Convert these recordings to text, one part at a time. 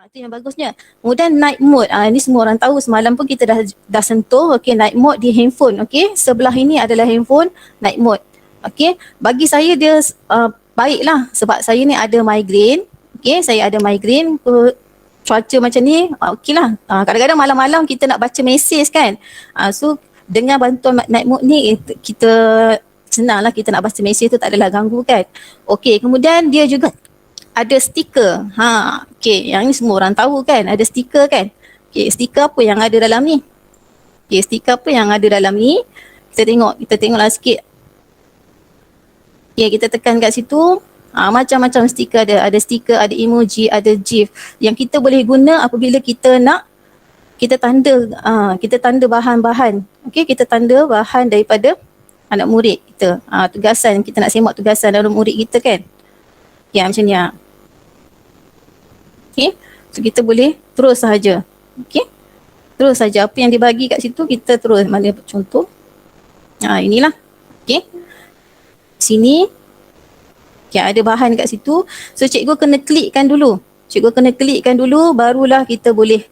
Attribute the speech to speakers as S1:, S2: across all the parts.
S1: Itu yang bagusnya. Kemudian night mode. Ini semua orang tahu, semalam pun kita dah sentuh. Okey, night mode di handphone. Okey, sebelah ini adalah handphone night mode. Okey, bagi saya dia baiklah sebab saya ni ada migraine. Okey, saya ada migraine. Cuaca macam ni, okeylah. Kadang-kadang malam-malam kita nak baca mesej kan. So dengan bantuan night mode ni kita senanglah kita nak baca mesej tu, tak adalah ganggu kan. Okey, kemudian dia juga ada stiker. Okey, yang ni semua orang tahu kan, ada stiker kan. Okey, stiker apa yang ada dalam ni? Okey, stiker apa yang ada dalam ni? Kita tengoklah sikit. Okey, kita tekan kat situ. Macam-macam stiker ada. Ada stiker, ada emoji, ada GIF yang kita boleh guna apabila kita nak kita tanda bahan-bahan. Okey, kita tanda bahan daripada anak murid kita. Tugasan, kita nak semak tugasan anak murid kita kan. Ya, macam ni. Okey, so kita boleh terus sahaja. Okey, terus saja apa yang dibagi kat situ kita terus. Mana contoh? Inilah. Okey, sini. Okey, ada bahan kat situ. So cikgu kena klikkan dulu. Barulah kita boleh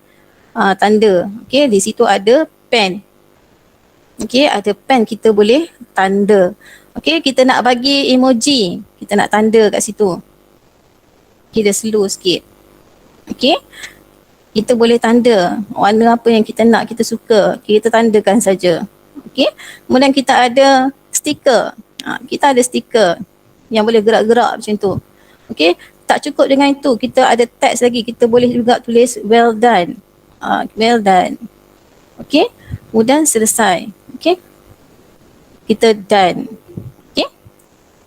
S1: tanda. Okey, di situ ada pen. Okey, ada pen kita boleh tanda. Okey, kita nak bagi emoji, kita nak tanda kat situ. Kita slow sikit. Okey, kita boleh tanda warna apa yang kita nak, kita suka. Okay, kita tandakan saja. Okey, kemudian kita ada stiker. Kita ada stiker yang boleh gerak-gerak macam tu. Okey, tak cukup dengan itu, kita ada teks lagi. Kita boleh juga tulis well done. Well done. Okey, kemudian selesai. Okey, kita done. Okey,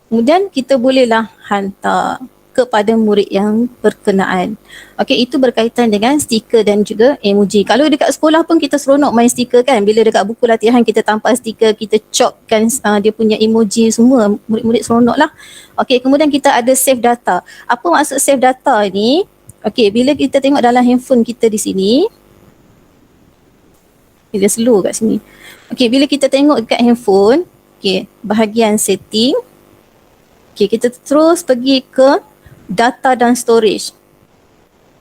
S1: kemudian kita bolehlah hantar kepada murid yang berkenaan. Okey, itu berkaitan dengan stiker dan juga emoji. Kalau dekat sekolah pun kita seronok main stiker kan. Bila dekat buku latihan kita tampal stiker, kita chopkan dia punya emoji semua, murid-murid seronok lah. Okey, kemudian kita ada save data. Apa maksud save data ni? Okey, bila kita tengok dalam handphone kita di sini, dia slow kat sini. Okey, bila kita tengok dekat handphone, okey, bahagian setting, okey, kita terus pergi ke data dan storage.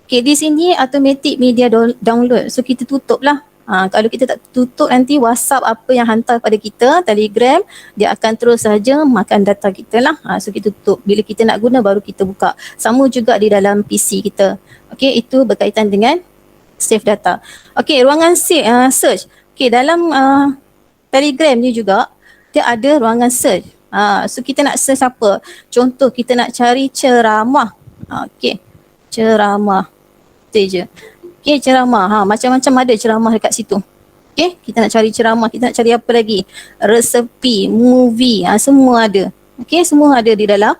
S1: Okay, di sini automatic media download. So kita tutup lah. Kalau kita tak tutup, nanti WhatsApp apa yang hantar pada kita, Telegram, dia akan terus saja makan data kita lah. So kita tutup. Bila kita nak guna baru kita buka. Sama juga di dalam PC kita. Okay, itu berkaitan dengan save data. Okay, ruangan search. Okay, dalam Telegram ni juga, dia ada ruangan search. So kita nak search apa? Contoh kita nak cari ceramah. Okay, ceramah. Itu je. Okay, ceramah. Macam-macam ada ceramah dekat situ. Okay, kita nak cari ceramah. Kita nak cari apa lagi? Resepi, movie. Semua ada. Okay, semua ada di dalam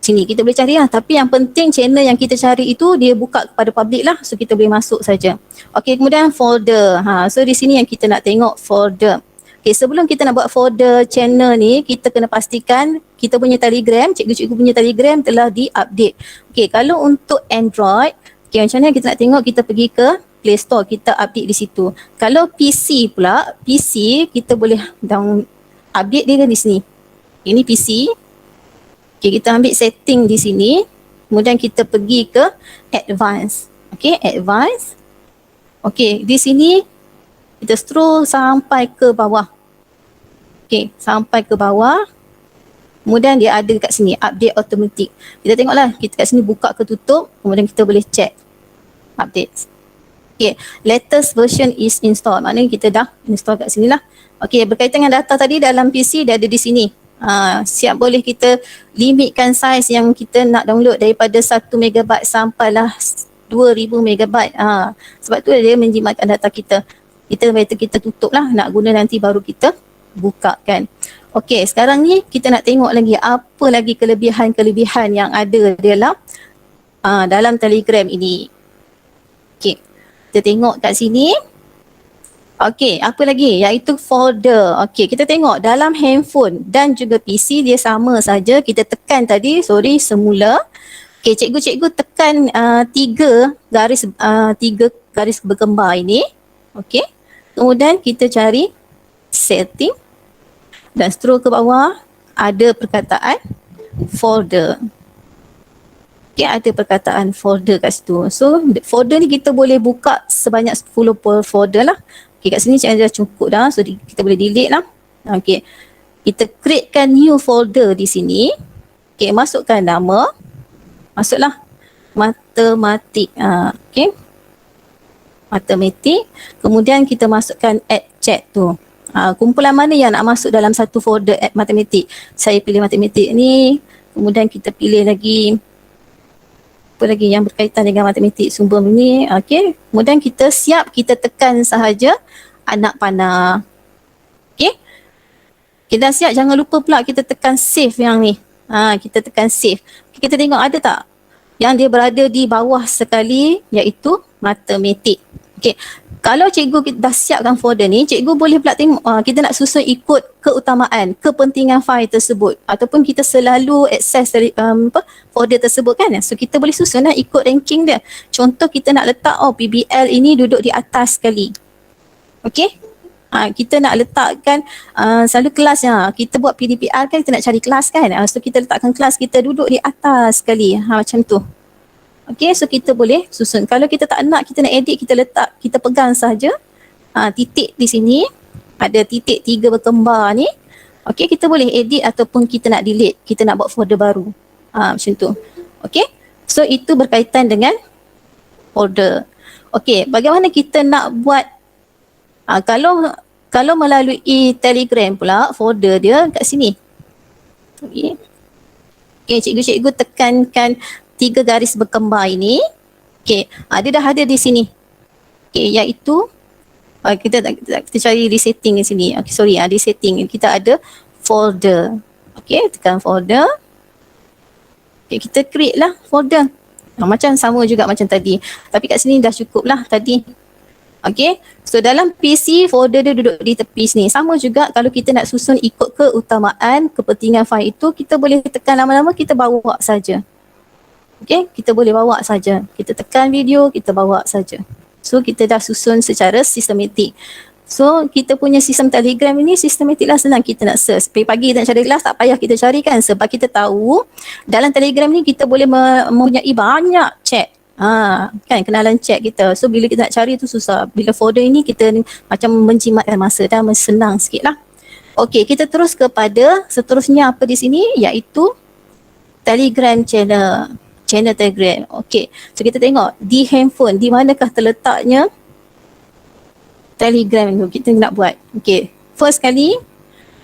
S1: sini. Kita boleh cari lah. Tapi yang penting channel yang kita cari itu dia buka kepada public lah. So kita boleh masuk saja. Okay, kemudian folder. So di sini yang kita nak tengok folder. Okay, sebelum kita nak buat folder channel ni, kita kena pastikan kita punya Telegram, cikgu-cikgu punya Telegram telah di-update. Okay, kalau untuk Android, okay, macam mana kita nak tengok, kita pergi ke Play Store, kita update di situ. Kalau PC pula, PC kita boleh update dia di sini. Ini PC. Okay, kita ambil setting di sini. Kemudian kita pergi ke Advanced. Okay, Advanced. Okay, di sini kita scroll sampai ke bawah. Okay, sampai ke bawah. Kemudian dia ada kat sini, update automatic. Kita tengoklah, kita kat sini buka ke tutup. Kemudian kita boleh check update. Okay, latest version is installed. Maknanya kita dah install kat sini lah. Okay, berkaitan dengan data tadi dalam PC, dia ada di sini. Siap boleh kita limitkan size yang kita nak download daripada 1 MB sampailah 2000 MB. Sebab tu dia menjimatkan data kita. Kita tutup lah, nak guna nanti baru kita buka kan. Okey, sekarang ni kita nak tengok lagi apa lagi kelebihan-kelebihan yang ada dalam Telegram ini. Okey, kita tengok kat sini. Okey, apa lagi? Iaitu folder. Okey, kita tengok dalam handphone dan juga PC dia sama saja. Kita tekan tadi, semula. Okey, cikgu-cikgu tekan 3 garis bergembar ini. Okey. Kemudian kita cari setting dan scroll ke bawah, ada perkataan folder. Okay, ada perkataan folder kat situ. So folder ni kita boleh buka sebanyak 10 folder lah. Okay, kat sini cikgu dah cukup dah. So kita boleh delete lah. Okay, kita createkan new folder di sini. Okay, masukkan nama. Masuklah matematik. Okay, matematik. Kemudian kita masukkan add chat tu. Kumpulan mana yang nak masuk dalam satu folder add matematik. Saya pilih matematik ni. Kemudian kita pilih lagi apa lagi yang berkaitan dengan matematik sumber ni. Okay. Kemudian kita siap, kita tekan sahaja anak panah. Okay. Kita dah siap, jangan lupa pula kita tekan save yang ni. Kita tekan save. Okay, kita tengok ada tak yang dia berada di bawah sekali, iaitu matematik. Okay. Kalau cikgu dah siapkan folder ni, cikgu boleh pula tengok kita nak susun ikut keutamaan, kepentingan fail tersebut, ataupun kita selalu akses dari folder tersebut kan. So kita boleh susun lah ikut ranking dia. Contoh kita nak letak PBL ini duduk di atas sekali. Okay. Kita nak letakkan selalu kelasnya, kita buat PDPR kan, kita nak cari kelas kan. So kita letakkan kelas kita duduk di atas sekali. Macam tu. Okay, so kita boleh susun. Kalau kita tak nak, kita nak edit, kita letak, kita pegang saja titik di sini. Ada titik 3 berkembar ni. Okay, kita boleh edit ataupun kita nak delete. Kita nak buat folder baru. Macam tu. Okay, so itu berkaitan dengan folder. Okay, bagaimana kita nak buat kalau melalui Telegram pula, folder dia kat sini. Okay, cikgu-cikgu tekankan 3 garis berkembar ini. Okay, dia dah ada di sini. Okay, iaitu kita cari resetting di sini. Okay, sorry, resetting. Kita ada folder. Okay, tekan folder. Okay, kita create lah folder. Macam sama juga macam tadi. Tapi kat sini dah cukup lah tadi. Okay, so dalam PC folder dia duduk di tepi sini. Sama juga kalau kita nak susun ikut keutamaan, kepentingan fail itu, kita boleh tekan lama-lama, kita bawa saja. Okay, kita boleh bawa saja. Kita tekan video, kita bawa saja. So kita dah susun secara sistematik. So kita punya sistem Telegram ini sistematik lah, senang kita nak search. Pagi-pagi kita nak cari kelas, tak payah kita carikan sebab kita tahu dalam Telegram ni kita boleh mempunyai banyak chat. Kan kenalan chat kita. So bila kita nak cari tu susah. Bila folder ini kita macam menjimatkan masa dan senang sikit lah. Okay, kita terus kepada seterusnya apa di sini, iaitu Telegram channel. Channel Telegram. Okay, so kita tengok di handphone, di manakah terletaknya Telegram tu kita nak buat. Okay, first kali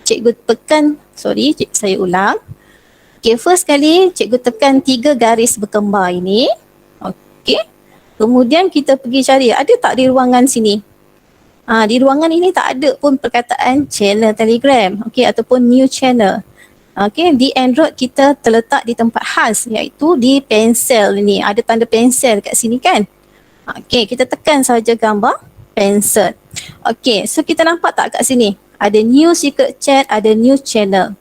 S1: cikgu tekan, saya ulang. Okay, first kali cikgu tekan 3 garis berkembar ini. Okay, kemudian kita pergi cari, ada tak di ruangan sini? Di ruangan ini tak ada pun perkataan channel Telegram. Okay, ataupun new channel. Okay, di Android kita terletak di tempat khas, iaitu di pensel ni. Ada tanda pensel kat sini kan. Okay, kita tekan saja gambar pensel. Okay, so kita nampak tak kat sini? Ada new secret chat, ada new channel.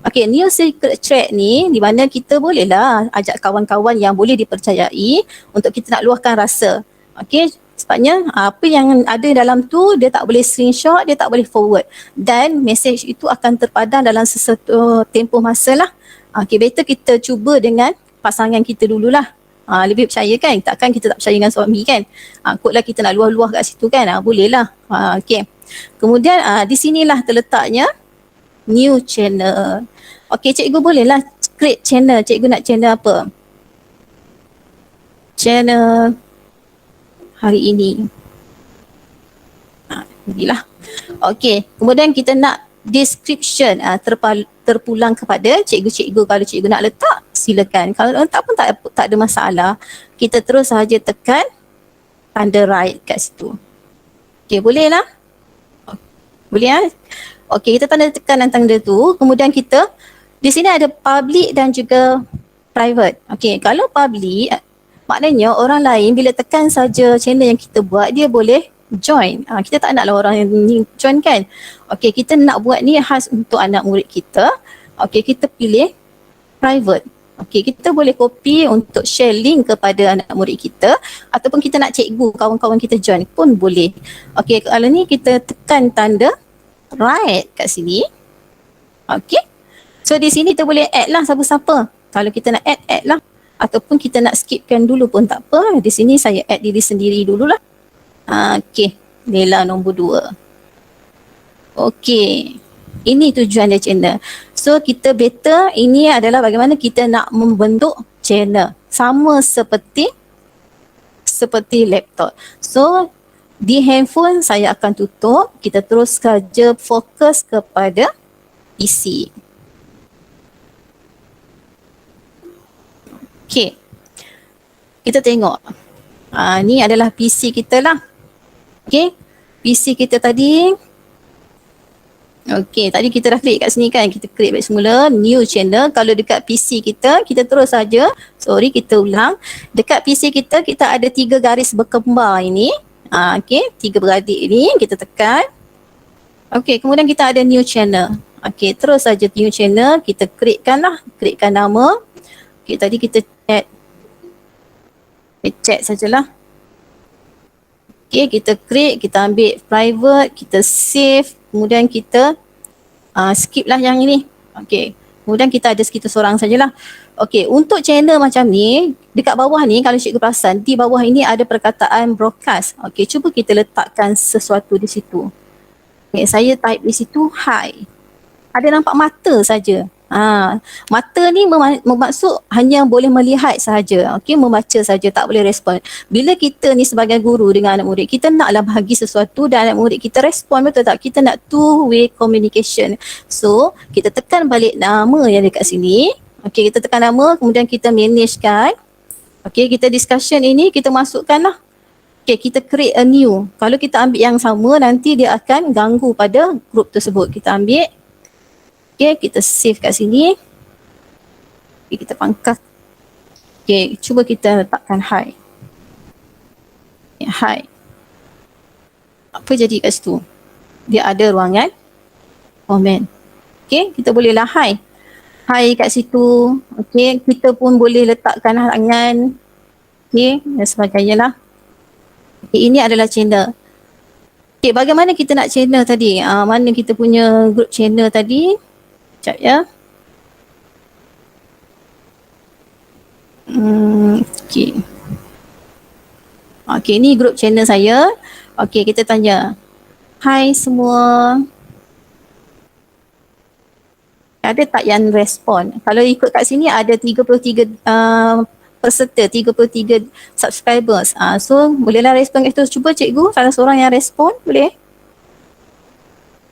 S1: Okay, new secret chat ni di mana kita bolehlah ajak kawan-kawan yang boleh dipercayai untuk kita nak luahkan rasa. Okay, sebabnya apa yang ada dalam tu dia tak boleh screenshot, dia tak boleh forward, dan message itu akan terpadam dalam sesuatu tempoh masa lah. Okay, better kita cuba dengan pasangan kita dululah. Lebih percaya kan, takkan kita tak percaya dengan suami kan. Kotlah kita nak luah-luah kat situ kan, bolehlah. Okay, kemudian di sinilah terletaknya new channel. Okay, cikgu bolehlah create channel. Cikgu nak channel apa? Channel hari ini. Inilah. Okay, kemudian kita nak description terpulang kepada cikgu-cikgu. Kalau cikgu nak letak, silakan. Kalau letak pun tak ada masalah. Kita terus sahaja tekan tanda right kat situ. Okay, boleh lah. Boleh lah. Okay, kita tekan tanda tu. Kemudian kita, di sini ada public dan juga private. Okay, kalau public, maknanya orang lain bila tekan saja channel yang kita buat, dia boleh join. Kita tak naklah orang yang join kan. Okay, kita nak buat ni khas untuk anak murid kita. Okay, kita pilih private. Okay, kita boleh copy untuk share link kepada anak murid kita, ataupun kita nak cikgu, kawan-kawan kita join pun boleh. Okay, kalau ni kita tekan tanda right kat sini. Okay, so di sini kita boleh add lah siapa-siapa. Kalau kita nak add lah. ataupun kita nak skipkan dulu pun tak apa. Di sini saya add diri sendiri dululah. Okey, Lela nombor 2. Okey, ini tujuan dia channel. So kita better, ini adalah bagaimana kita nak membentuk channel sama seperti laptop. So di handphone saya akan tutup, kita terus saja fokus kepada PC. Okey, kita tengok. Ni adalah PC kita lah. Okey, PC kita tadi. Okey, tadi kita dah klik kat sini kan. Kita klik balik semula, new channel. Kalau dekat PC kita, kita terus saja. Sorry, kita ulang. Dekat PC kita, kita ada 3 garis berkembar ini. Okey, 3 beradik ini. Kita tekan. Okey, kemudian kita ada new channel. Okey, terus saja new channel. Kita klikkan lah. Klikkan nama. Okey, tadi kita chat sajalah. Okey, kita klik, kita ambil private, kita save, kemudian kita skip lah yang ini. Okey, kemudian kita ada kita seorang sajalah. Okey, untuk channel macam ni, dekat bawah ni kalau cikgu perasan, di bawah ini ada perkataan broadcast. Okey, cuba kita letakkan sesuatu di situ. Okey, saya type di situ hi. Ada nampak mata saja. Mata ni bermaksud hanya boleh melihat sahaja, okey, membaca saja, tak boleh respon. Bila kita ni sebagai guru dengan anak murid, kita naklah bahagi sesuatu dan anak murid kita respon, betul tak? Kita nak two-way communication. So, kita tekan balik nama yang dekat sini. Okey, kita tekan nama, kemudian kita managekan. Okey, kita discussion ini, kita masukkan lah. Okey, kita create a new. Kalau kita ambil yang sama, nanti dia akan ganggu pada group tersebut. Kita ambil. Okay, kita save kat sini. Okay, kita pangkas. Okay, cuba kita letakkan hi. Okay, hi. Apa jadi kat situ? Dia ada ruangan komen. Okay, kita boleh lah hi. Hi kat situ. Okay, kita pun boleh letakkan tangan. Okay, dan sebagainya lah. Okay, ini adalah channel. Okay, bagaimana kita nak channel tadi? Mana kita punya group channel tadi? Sekejap ya. Okay. Okay, ni group channel saya. Okay, kita tanya. Hai semua. Ada tak yang respon? Kalau ikut kat sini ada 33 peserta, 33 subscribers. So, bolehlah respon kat situ. Cuba cikgu, salah seorang yang respon, boleh?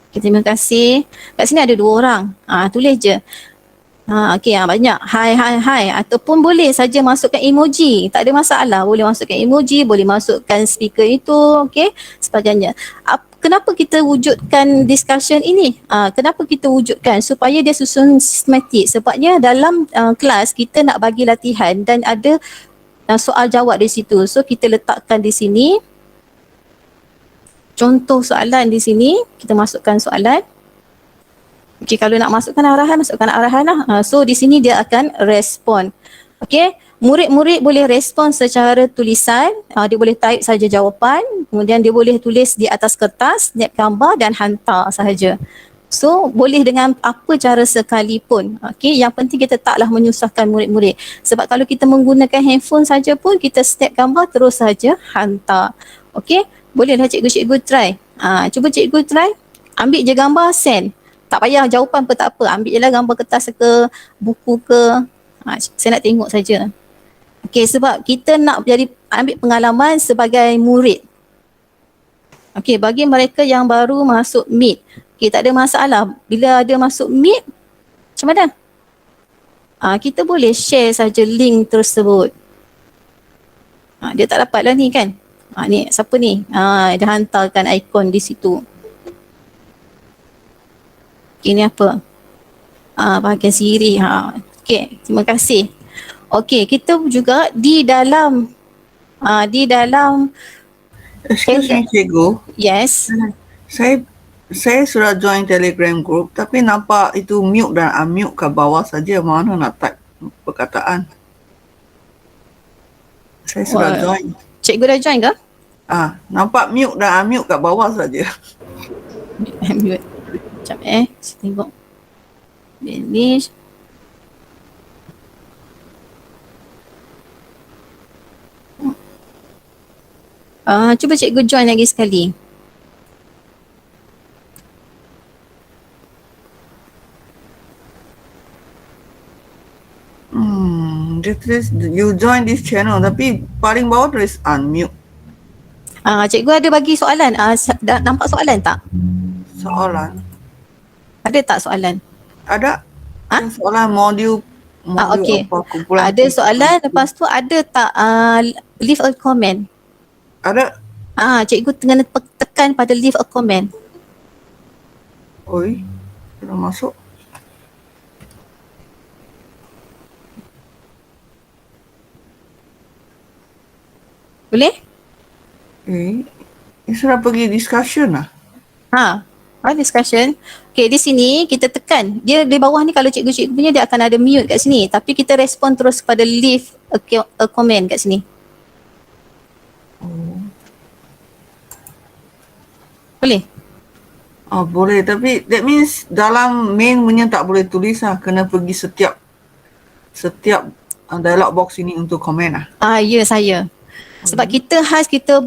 S1: Okay, terima kasih. Kat sini ada 2 orang. Tulis je. Okey, banyak. Hai. Ataupun boleh saja masukkan emoji. Tak ada masalah. Boleh masukkan emoji, boleh masukkan speaker itu, okey, sebagainya. Kenapa kita wujudkan discussion ini? Kenapa kita wujudkan? Supaya dia susun sistematik. Sebabnya dalam kelas kita nak bagi latihan dan ada soal jawab di situ. So kita letakkan di sini. Contoh soalan di sini, kita masukkan soalan. Okey, kalau nak masukkan arahan lah. So di sini dia akan respon. Okey, murid-murid boleh respon secara tulisan. Dia boleh type saja jawapan. Kemudian dia boleh tulis di atas kertas, snap gambar dan hantar sahaja. So boleh dengan apa cara sekalipun. Okey, yang penting kita taklah menyusahkan murid-murid. Sebab kalau kita menggunakan handphone saja pun kita snap gambar terus saja hantar. Okey, bolehlah cikgu try. Cuba cikgu try. Ambil je gambar, send. Tak payah jawapan pun tak apa. Ambil je lah gambar kertas ke, buku ke. Saya nak tengok saja. Okey, sebab kita nak ambil pengalaman sebagai murid. Okey, bagi mereka yang baru masuk Meet. Okey, tak ada masalah. Bila ada masuk Meet, macam mana? Kita boleh share saja link tersebut. Dia tak dapat lah ni kan. Ni siapa ni? Dia hantarkan ikon di situ. Okay, ni apa? Bahagian Siri. Okay, terima kasih. Okay, kita juga di dalam
S2: Excuse me, cikgu.
S1: Yes.
S2: Saya sudah join Telegram group tapi nampak itu mute dan unmute kat bawah saja. Mana nak type perkataan? Saya sudah join.
S1: Cikgu dah join ke?
S2: Nampak mute dan unmute kat bawah saja.
S1: Mute. Sekejap saya tengok. Manage. Cuba cikgu join lagi sekali.
S2: Dia tulis you join this channel tapi paling bawah tulis unmute.
S1: Cikgu ada bagi soalan. Nampak soalan tak?
S2: Soalan.
S1: Ada tak soalan?
S2: Ada
S1: Ha?
S2: soalan modul
S1: Okey.
S2: apa kumpulan.
S1: Ada soalan, lepas tu ada tak leave a comment?
S2: Ada.
S1: Cikgu tengah tekan pada leave a comment.
S2: Oi, sudah masuk.
S1: Boleh?
S2: Sudah pergi discussion lah.
S1: Discussion. Okay, di sini kita tekan. Dia di bawah ni kalau cikgu-cikgu punya dia akan ada mute kat sini. Tapi kita respon terus pada leave a comment kat sini. Boleh?
S2: Boleh, tapi that means dalam main punya tak boleh tulis lah. Kena pergi setiap dialog box ini untuk komen lah.
S1: Ya, saya. Sebab kita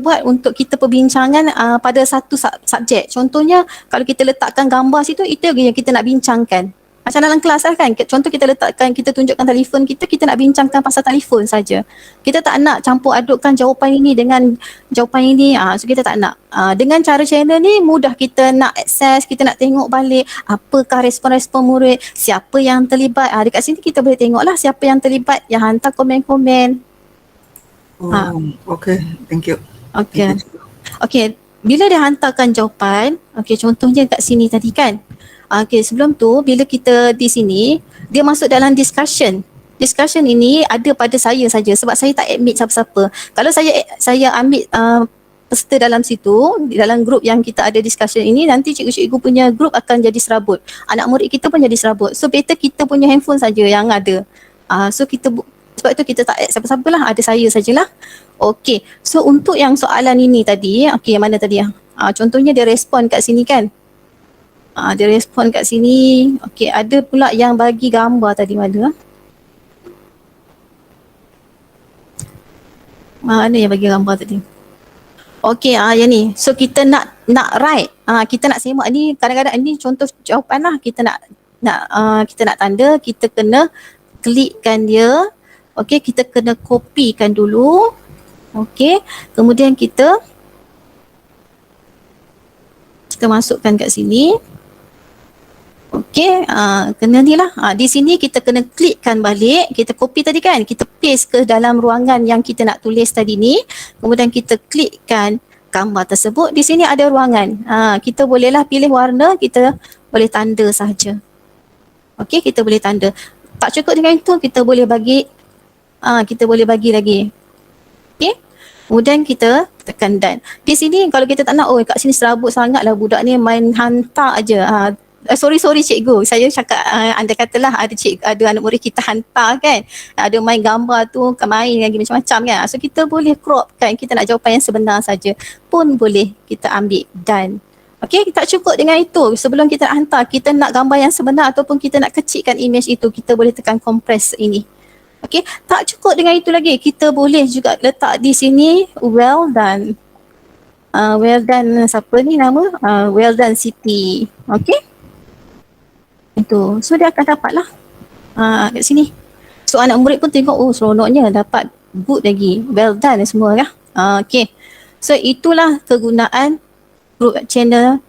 S1: buat untuk kita perbincangan pada satu subjek. Contohnya kalau kita letakkan gambar situ, itu yang kita nak bincangkan. Macam dalam kelas lah kan. Contoh kita tunjukkan telefon kita nak bincangkan pasal telefon saja. Kita tak nak campur adukkan jawapan ini dengan jawapan ini. So kita tak nak. Dengan cara channel ni mudah kita nak akses, kita nak tengok balik apakah respon-respon murid, siapa yang terlibat. Dekat sini kita boleh tengok lah siapa yang terlibat, yang hantar komen-komen.
S2: Okay, thank you.
S1: Okay, bila dia hantarkan jawapan, contohnya kat sini tadi kan. Sebelum tu bila kita di sini, dia masuk dalam discussion. Discussion ini ada pada saya saja sebab saya tak admit siapa-siapa. Kalau saya ambil peserta dalam situ, dalam grup yang kita ada discussion ini, nanti cikgu-cikgu punya grup akan jadi serabut. Anak murid kita pun jadi serabut. So better kita punya handphone saja yang ada. Sebab itu kita tak add siapa-siapa lah, ada saya sajalah. Okay, so untuk yang soalan ini tadi, yang mana tadi? Contohnya dia respon kat sini kan. Dia respon kat sini. Okay, ada pula yang bagi gambar tadi mana? Mana yang bagi gambar tadi? Okay, yang ni. So kita nak write. Kita nak semak ni, kadang-kadang ni contoh jawapan lah. Kita nak tanda, kita kena klikkan dia. Okay, kita kena kopikan dulu. Okay, kemudian kita masukkan kat sini. Okay, kena ni lah. Di sini kita kena klikkan balik. Kita copy tadi kan, kita paste ke dalam ruangan yang kita nak tulis tadi ni. Kemudian kita klikkan gambar tersebut. Di sini ada ruangan. Kita bolehlah pilih warna, kita boleh tanda sahaja. Okay, kita boleh tanda. Tak cukup dengan itu, kita boleh bagi lagi. Okay. Kemudian kita tekan done. Di sini kalau kita tak nak, kat sini serabut sangat lah budak ni main hantar aja. Sorry cikgu. Saya cakap anda katalah ada anak murid kita hantar kan. Ada main gambar tu, main lagi macam-macam kan. So kita boleh crop kan. Kita nak jawapan yang sebenar saja. Pun boleh kita ambil done. Okay, tak cukup dengan itu. Sebelum kita nak hantar, kita nak gambar yang sebenar ataupun kita nak kecilkan image itu, kita boleh tekan compress ini. Okay, tak cukup dengan itu lagi. Kita boleh juga letak di sini well done. Well done siapa ni nama? Well done Siti. Okay. Itu. So dia akan dapat lah. Kat sini. So anak murid pun tengok, seronoknya dapat good lagi. Well done semua lah. Okay. So itulah kegunaan group channel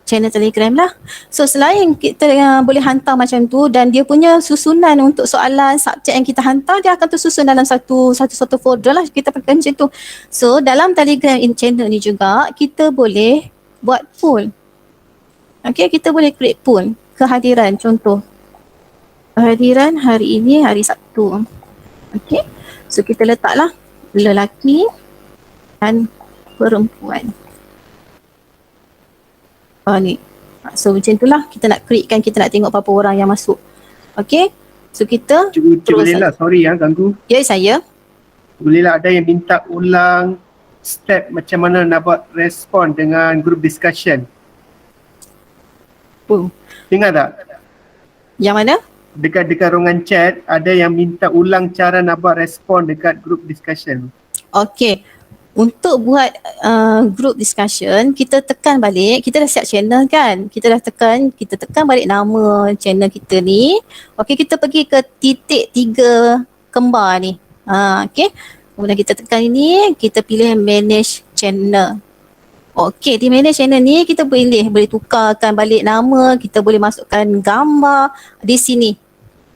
S1: Telegram lah. So selain kita boleh hantar macam tu dan dia punya susunan untuk soalan subjek yang kita hantar, dia akan tersusun dalam satu folder lah, kita pakai macam tu. So dalam Telegram channel ni juga kita boleh buat poll. Okay, kita boleh create poll kehadiran, contoh kehadiran hari ini hari Sabtu. Okay, so kita letaklah lelaki dan perempuan. Ni. So macam itulah kita nak createkan, kita nak tengok berapa orang yang masuk. Okay. So kita
S3: Cikgu bolehlah, sorry ganggu.
S1: Ya, saya.
S3: Bolehlah ada yang minta ulang step macam mana nak buat respon dengan group discussion. Ingat tak?
S1: Yang mana?
S3: Dekat ruangan chat ada yang minta ulang cara nak buat respon dekat group discussion.
S1: Okay. untuk buat group discussion, kita tekan balik, kita dah siap channel kan, kita tekan balik nama channel kita ni. Okey, kita pergi ke titik 3 kembar ni. Okey, kemudian kita tekan ini, kita pilih manage channel. Okey, di manage channel ni kita boleh tukarkan balik nama, kita boleh masukkan gambar di sini,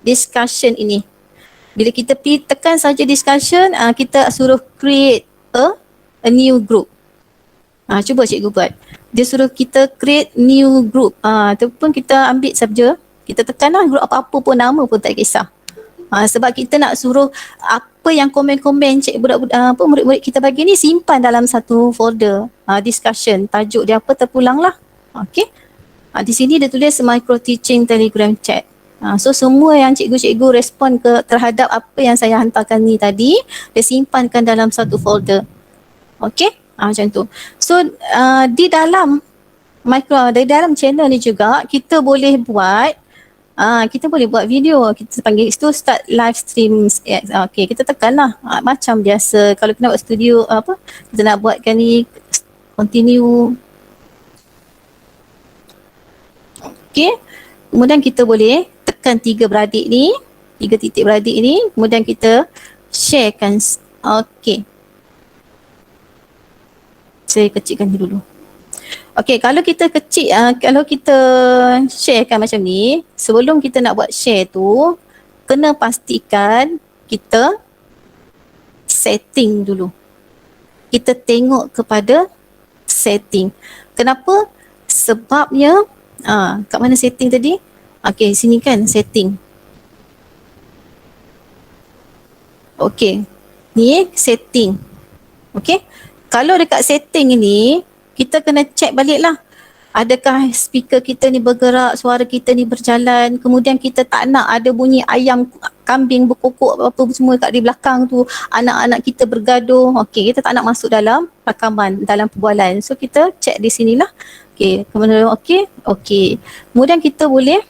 S1: discussion ini. Bila kita tekan saja discussion, kita suruh create a new group. Cuba cikgu buat. Dia suruh kita create new group. Tu pun kita ambil saja. Kita tekanlah group apa-apa pun, nama pun tak kisah. Sebab kita nak suruh apa yang komen-komen murid-murid kita bagi ni simpan dalam satu folder discussion. Tajuk dia apa terpulang lah. Okey. Di sini dia tulis micro teaching Telegram chat. So semua yang cikgu-cikgu respon terhadap apa yang saya hantarkan ni tadi, dia simpankan dalam satu folder. Okey, macam tu. So di dalam channel ni juga kita boleh buat video. Kita panggil itu start live stream. Okey, kita tekanlah macam biasa kalau kita nak buat studio kita nak buatkan ni continue. Okey, kemudian kita boleh tekan 3 titik beradik ni, kemudian kita sharekan. Okey, saya kecilkan dulu. Okey, kalau kita sharekan macam ni, sebelum kita nak buat share tu, kena pastikan kita setting dulu. Kita tengok kepada setting. Kenapa? Sebabnya, kat mana setting tadi? Okey, sini kan setting. Okey, ni setting. Okey. Kalau dekat setting ini, kita kena check balik lah. Adakah speaker kita ni bergerak, suara kita ni berjalan, kemudian kita tak nak ada bunyi ayam, kambing berkokok apa semua kat di belakang tu, anak-anak kita bergaduh. Okey, kita tak nak masuk dalam rakaman, dalam perbualan. So kita check di sinilah. Okey, kemudian okey. Kemudian kita boleh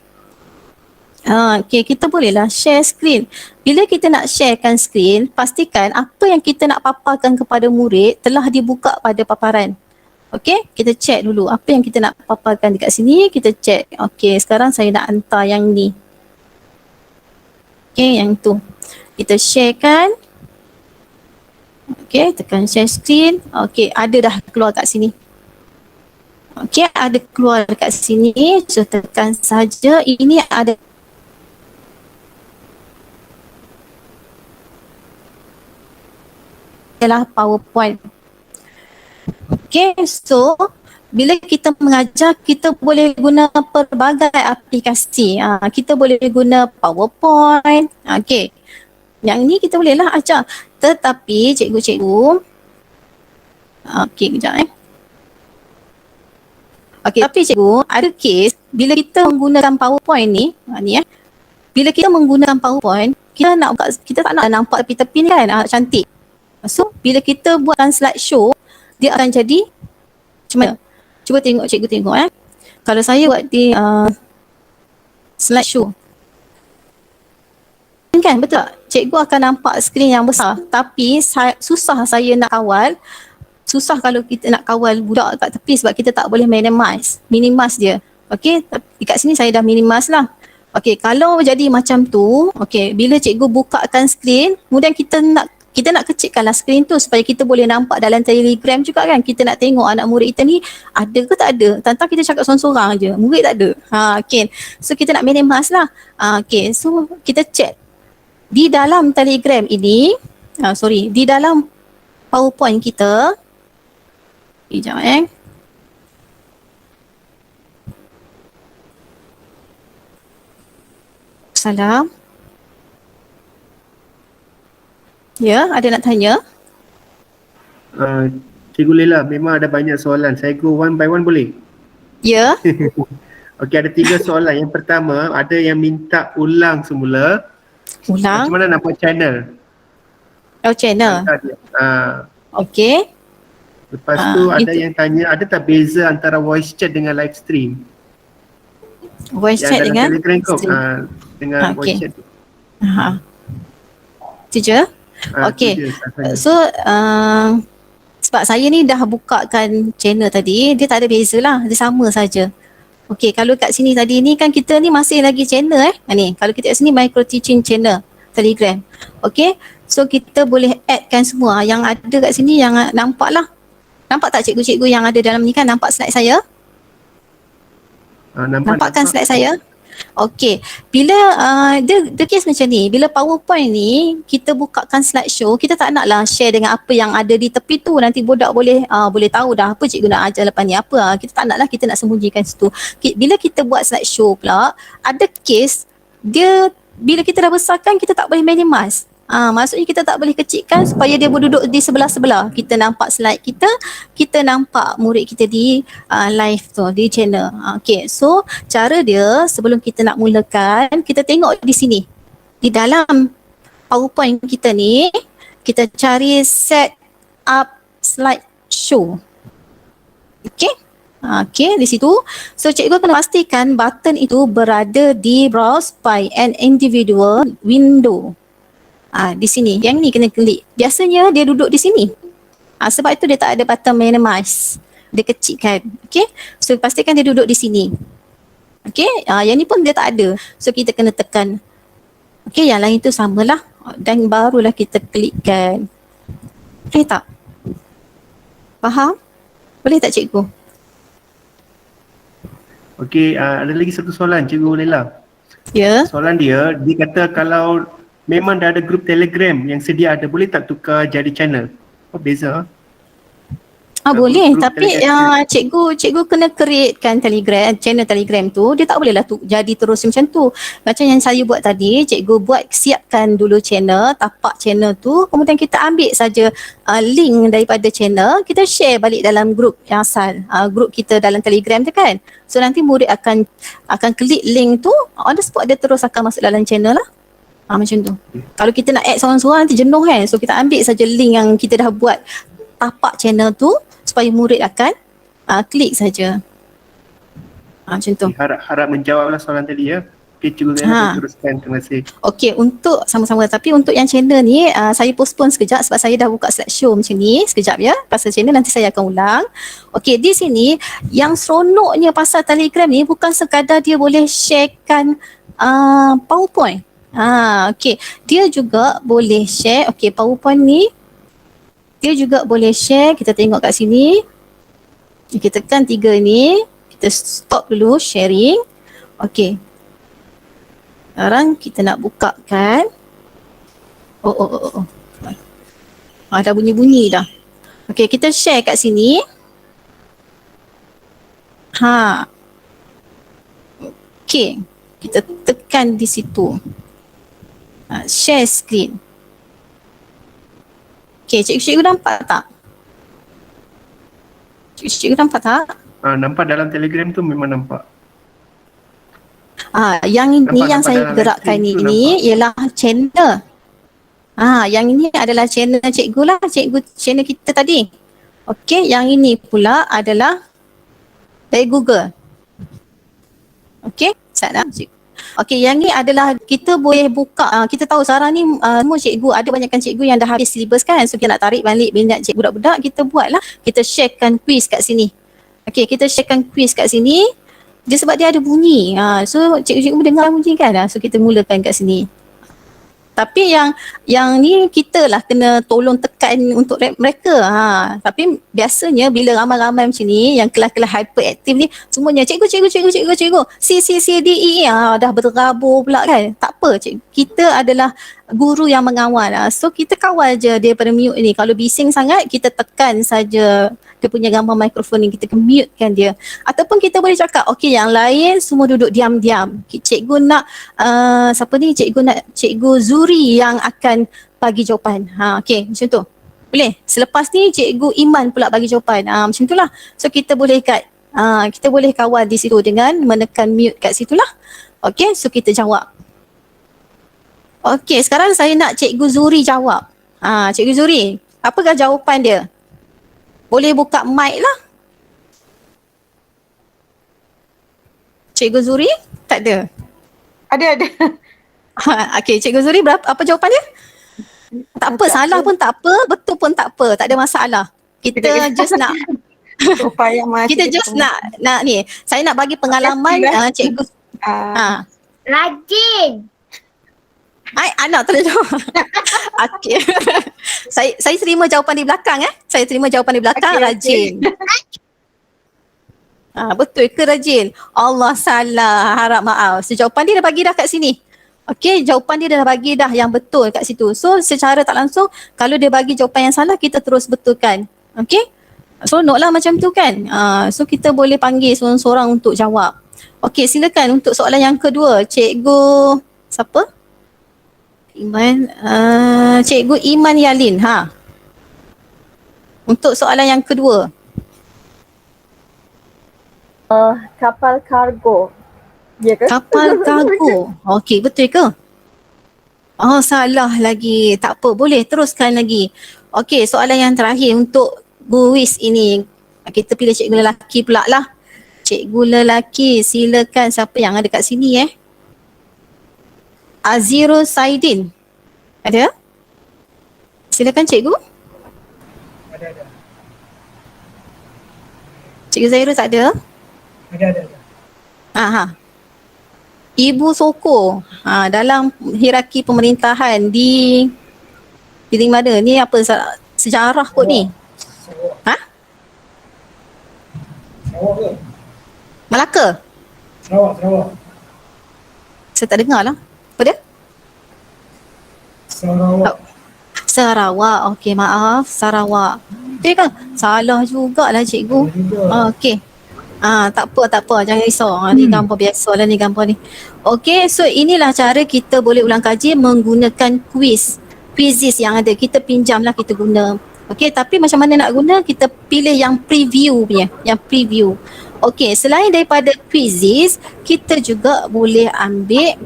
S1: kita bolehlah share screen. Bila kita nak sharekan screen, pastikan apa yang kita nak paparkan kepada murid telah dibuka pada paparan. Okey, kita check dulu apa yang kita nak paparkan dekat sini, kita check. Okey, sekarang saya nak hantar yang ni. Okey, yang tu. Kita sharekan. Okey, tekan share screen. Okey, ada dah keluar kat sini. Okey, ada keluar dekat sini. So tekan saja. Ini ada adalah PowerPoint. Okay, so bila kita mengajar, kita boleh guna pelbagai aplikasi. Kita boleh guna PowerPoint. Okay, yang ni kita bolehlah ajar. Tetapi cikgu-cikgu, okay, kejap okay, tapi cikgu, ada kes bila kita menggunakan PowerPoint ni, bila kita menggunakan PowerPoint, kita tak nak nampak tepi-tepi ni kan, cantik. So, bila kita buatkan slideshow, dia akan jadi macam mana? Cuba cikgu tengok Kalau saya buat di slideshow, kan betul tak? Cikgu akan nampak skrin yang besar, tapi susah saya nak kawal. Susah kalau kita nak kawal budak kat tepi sebab kita tak boleh minimize dia. Okey, dekat sini saya dah minimize lah. Okey, kalau jadi macam tu, okey, bila cikgu bukakan skrin, kemudian kita nak kecilkanlah skrin tu supaya kita boleh nampak dalam Telegram juga kan. Kita nak tengok anak murid kita ni ada ke tak ada. Tantang kita cakap sorang-sorang je, murid tak ada. Okay. So kita nak minimize lah. Okay, so kita check. Di dalam Telegram ini, di dalam PowerPoint kita, sekejap Salam. Ya, ada nak tanya?
S3: Cikgu Lela, memang ada banyak soalan. Saya go one by one boleh?
S1: Ya.
S3: Okey, ada 3 soalan. Yang pertama, ada yang minta ulang semula.
S1: Ulang?
S3: Macam mana nampak channel?
S1: Oh, channel. Okey.
S3: Lepas tu ada yang tanya, ada tak beza antara voice chat dengan live stream?
S1: Voice chat dengan
S3: dengan voice chat tu.
S1: Teacher? Okay, so Sebab saya ni dah bukakan channel tadi, dia tak ada beza lah, dia sama saja. Okey, kalau kat sini tadi ni kan kita ni masih lagi channel ni, kalau kita kat sini micro teaching channel Telegram. Okey, so kita boleh addkan semua yang ada kat sini, yang nampak lah. Nampak tak cikgu-cikgu yang ada dalam ni kan, nampak slide saya? Nampak kan slide saya? Okey, bila dia kes macam ni, bila PowerPoint ni kita bukakan slideshow, kita tak naklah share dengan apa yang ada di tepi tu, nanti budak boleh tahu dah apa cikgu nak ajar lepas ni apa. Kita tak naklah, kita nak sembunyikan situ. Bila kita buat slideshow pula, ada kes dia bila kita dah besarkan kita tak boleh minimize. Maksudnya kita tak boleh kecilkan supaya dia berduduk di sebelah-sebelah. Kita nampak slide kita, kita nampak murid kita di live tu, di channel. Okay, so cara dia sebelum kita nak mulakan, kita tengok di sini. Di dalam PowerPoint kita ni, kita cari set up slide show. Okay. Okay, di situ. So cikgu kena pastikan button itu berada di browse by an individual window. Di sini, yang ni kena klik. Biasanya dia duduk di sini. Sebab itu dia tak ada button minimize. Dia kecilkan. Okay, so pastikan dia duduk di sini. Okay, yang ni pun dia tak ada. So kita kena tekan. Okay, yang lain tu samalah. Dan barulah kita klikkan. Boleh tak? Faham? Boleh tak cikgu?
S3: Okey, ada lagi satu soalan Cikgu Lela.
S1: Ya.
S3: Soalan dia kata kalau memang dah ada grup Telegram yang sedia ada, boleh tak tukar jadi channel? Apa beza?
S1: Boleh,
S3: Grup
S1: tapi
S3: Telegram.
S1: cikgu kena createkan Telegram, channel Telegram tu. Dia tak bolehlah jadi terus macam tu. Macam yang saya buat tadi, cikgu siapkan dulu channel, tapak channel tu, kemudian kita ambil saja link daripada channel, kita share balik dalam grup yang asal, grup kita dalam Telegram tu kan. So nanti murid akan klik link tu, on the spot dia terus akan masuk dalam channel lah. Macam tu. Kalau kita nak add seorang-seorang nanti jenuh kan. So kita ambil saja link yang kita dah buat tapak channel tu supaya murid akan klik saja. Macam tu.
S3: Harap menjawablah soalan tadi ya. Okey, Cikgu Lela teruskan. Terima kasih.
S1: Okey, untuk sama-sama, tapi untuk yang channel ni saya postpone sekejap sebab saya dah buka slideshow macam ni. Sekejap ya. Pasal channel nanti saya akan ulang. Okey, di sini yang seronoknya pasal Telegram ni bukan sekadar dia boleh sharekan PowerPoint. Okey, dia juga boleh share. Okey, PowerPoint ni dia juga boleh share. Kita tengok kat sini. Kita tekan 3 ni. Kita stop dulu sharing. Okey. Sekarang kita nak bukakan. Dah bunyi-bunyi dah. Okey, kita share kat sini. Okey. Kita tekan di situ. Share screen. Okay, cikgu nampak tak? Cikgu nampak tak?
S3: Nampak dalam Telegram tu memang nampak.
S1: Yang ini yang saya gerakkan ini ialah channel. Yang ini adalah channel cikgu lah, channel kita tadi. Okey, yang ini pula adalah dari Google. Okey, salah cikgu. Okey, yang ni adalah kita boleh buka, kita tahu sekarang ni semua cikgu, ada banyakkan cikgu yang dah habis silibus kan. So kita nak tarik balik minat cikgu budak-budak, kita buatlah, kita sharekan quiz kat sini. Okey, kita sharekan quiz kat sini. Dia sebab dia ada bunyi. So cikgu-cikgu dengar bunyi kan. So kita mulakan kat sini. Tapi yang ni kita lah kena tolong tekan untuk mereka. Tapi biasanya bila ramai-ramai macam ni, yang kelas-kelas hyperaktif ni, semuanya cikgu. C, D, E. Dah berterabur pula kan. Tak apa, cikgu. Kita adalah guru yang mengawal. So kita kawal je dia pada mute ni. Kalau bising sangat, kita tekan saja dia punya gambar mikrofon ni, kita mute kan dia. Ataupun kita boleh cakap, okey yang lain semua duduk diam-diam. Cikgu nak siapa ni? Cikgu Zuri yang akan bagi jawapan. Okey, macam tu. Boleh? Selepas ni Cikgu Iman pula bagi jawapan. Macam tu lah. So kita boleh kita boleh kawal di situ dengan menekan mute kat situ lah. Okey, so kita jawab. Okey, sekarang saya nak Cikgu Zuri jawab. Cikgu Zuri, apakah jawapan dia? Boleh buka mic lah. Cikgu Zuri? Tak ada.
S4: Ada.
S1: Okey, Cikgu Zuri apa jawapan dia? Tak apa, salah pun tak apa, betul pun tak apa, tak ada masalah. Kita just nak
S2: Supaya
S1: kita just nak ni. Saya nak bagi pengalaman cikgu. Ha.
S4: Rajin.
S1: Anak terus jawab. Okey. saya terima jawapan di belakang Saya terima jawapan di belakang rajin. Betul ke rajin? Allah salah, harap maaf. So, jawapan dia dah bagi dah kat sini. Okey, jawapan dia dah bagi dah yang betul kat situ. So secara tak langsung kalau dia bagi jawapan yang salah kita terus betulkan. Okey? So note lah macam tu kan. So kita boleh panggil seorang-seorang untuk jawab. Okey, silakan untuk soalan yang kedua. Cikgu siapa? Iman, Cikgu Iman Yalin. Untuk soalan yang kedua.
S4: Kapal kargo. Ya ke?
S1: Kapal kargo. Okey, betul ke? Oh, salah lagi. Tak apa, boleh teruskan lagi. Okey, soalan yang terakhir untuk Buwis ini. Kita pilih cikgu lelaki pula lah. Cikgu lelaki, silakan siapa yang ada kat sini Azirul Saidin. Ada? Silakan cikgu.
S3: Ada.
S1: Cikgu Zairul tak ada?
S3: Ada.
S1: Ibu Soko dalam hierarki pemerintahan di mana? Ni apa sejarah kot ni? Melaka?
S3: Sarawak.
S1: Saya tak dengar lah. Apa dia? Sarawak. Okey, maaf. Sarawak. Betul ke? Salah jugalah cikgu. Okey. Tak apa. Jangan risau. Ni gambar biasalah ni gambar ni. Okey, so inilah cara kita boleh ulang kaji menggunakan quizzes yang ada. Kita pinjamlah, kita guna. Okey, tapi macam mana nak guna? Kita pilih yang preview punya. Yang preview. Okey, selain daripada quizzes, kita juga boleh ambil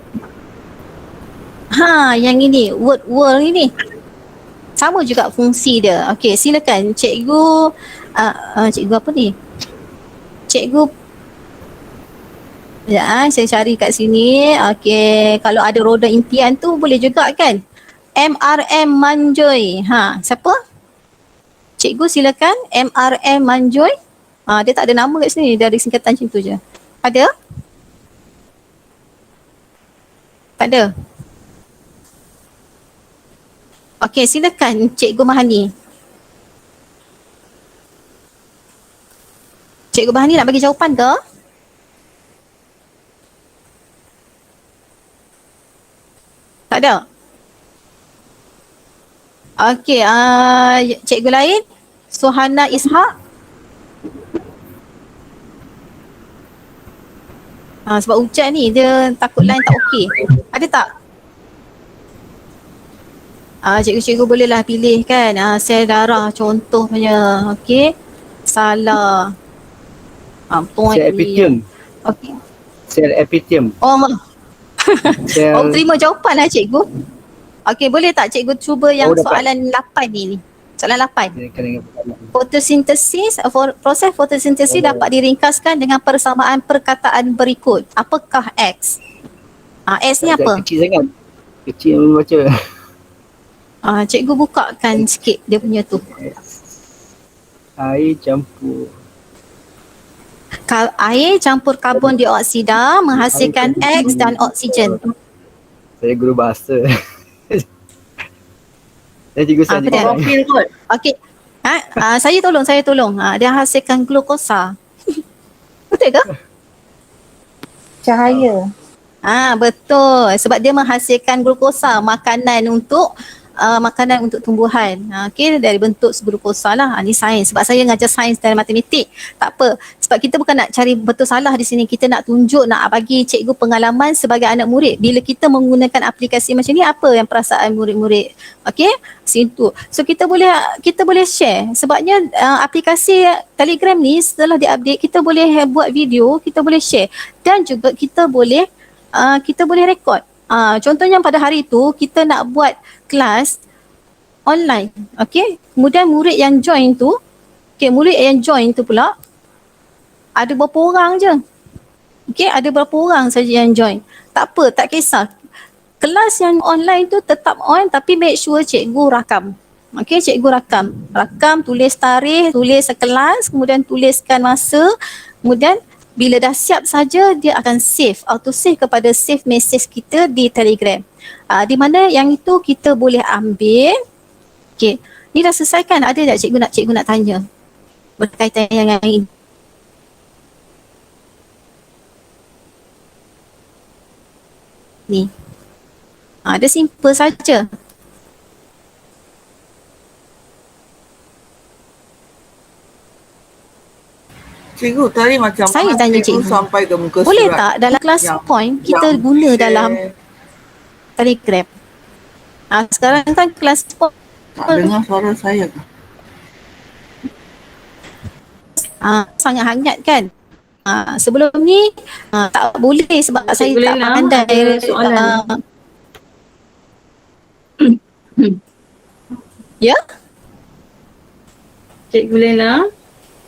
S1: yang ini, word world ini. Sama juga fungsi dia. Okey, silakan cikgu cikgu apa ni? Cikgu saya cari kat sini. Okey, kalau ada roda impian tu boleh juga kan? MRM Manjoy. Siapa? Cikgu silakan. MRM Manjoy. Dia tak ada nama kat sini, dia ada singkatan macam tu je. Ada? Tak ada? Okey, silakan Cikgu Mahani. Cikgu Mahani nak bagi jawapan ke? Tak ada? Okey, cikgu lain? Suhana Ishak? Sebab hujan ni dia takut line tak okey. Ada tak? Cikgu-cikgu bolehlah pilih kan. Sel darah contohnya. Okey. Salah.
S5: Sel epithelium.
S1: Okey.
S5: Sel epithelium.
S1: Terima jawapan lah cikgu. Okey, boleh tak cikgu cuba yang soalan 8 ni? Soalan 8. Fotosintesis, proses fotosintesis dapat diringkaskan dengan persamaan perkataan berikut. Apakah X? X ni apa?
S5: Kecil sangat. Kecil yang baca.
S1: Cikgu bukakan sikit dia punya tu.
S5: Air campur.
S1: Air campur karbon dioksida menghasilkan X dan oksigen.
S5: Saya guru bahasa. Saya cikgu saya.
S2: Profil kot.
S1: Okey. Saya tolong. Dia hasilkan glukosa. Betul ke?
S4: Cahaya.
S1: Betul. Sebab dia menghasilkan glukosa, makanan untuk tumbuhan. Okey, dari bentuk glukosa lah. Ni sains. Sebab saya ngajar sains dan matematik. Tak apa. Sebab kita bukan nak cari betul salah di sini. Kita nak tunjuk, nak bagi cikgu pengalaman sebagai anak murid. Bila kita menggunakan aplikasi macam ni, apa yang perasaan murid-murid? Okey, situ. So kita boleh share. Sebabnya aplikasi Telegram ni setelah diupdate, kita boleh buat video, kita boleh share. Dan juga kita boleh rekod. Contohnya pada hari tu kita nak buat kelas online. Okey, kemudian murid yang join tu pula ada berapa orang je. Okey, ada berapa orang saja yang join. Tak apa, tak kisah. Kelas yang online tu tetap on tapi make sure cikgu rakam. Okey, cikgu rakam, tulis tarikh, tulis sekelas, kemudian tuliskan masa, kemudian bila dah siap saja dia akan save, auto save kepada save message kita di Telegram. Di mana yang itu kita boleh ambil. Okey, ni dah selesai kan? Ada tak cikgu nak tanya berkaitan dengan ini? Ni. Dia simple saja.
S2: Cikgu tadi macam
S1: Saya
S2: mana
S1: tanya
S2: cikgu
S1: cikgu.
S2: sampai ke muka
S1: Boleh
S2: surat?
S1: tak dalam kelas
S2: yang-
S1: point kita
S2: yang
S1: guna
S2: share-
S1: dalam Telegram? Sekarang kan kelas point
S2: Tak dengar suara saya ke?
S1: sangat hangat kan? Sebelum ni tak boleh sebab saya
S6: Cikgu
S1: tak
S6: Lela,
S1: pandai.
S6: ada soalan.
S1: Ya?
S6: Cikgu Lela,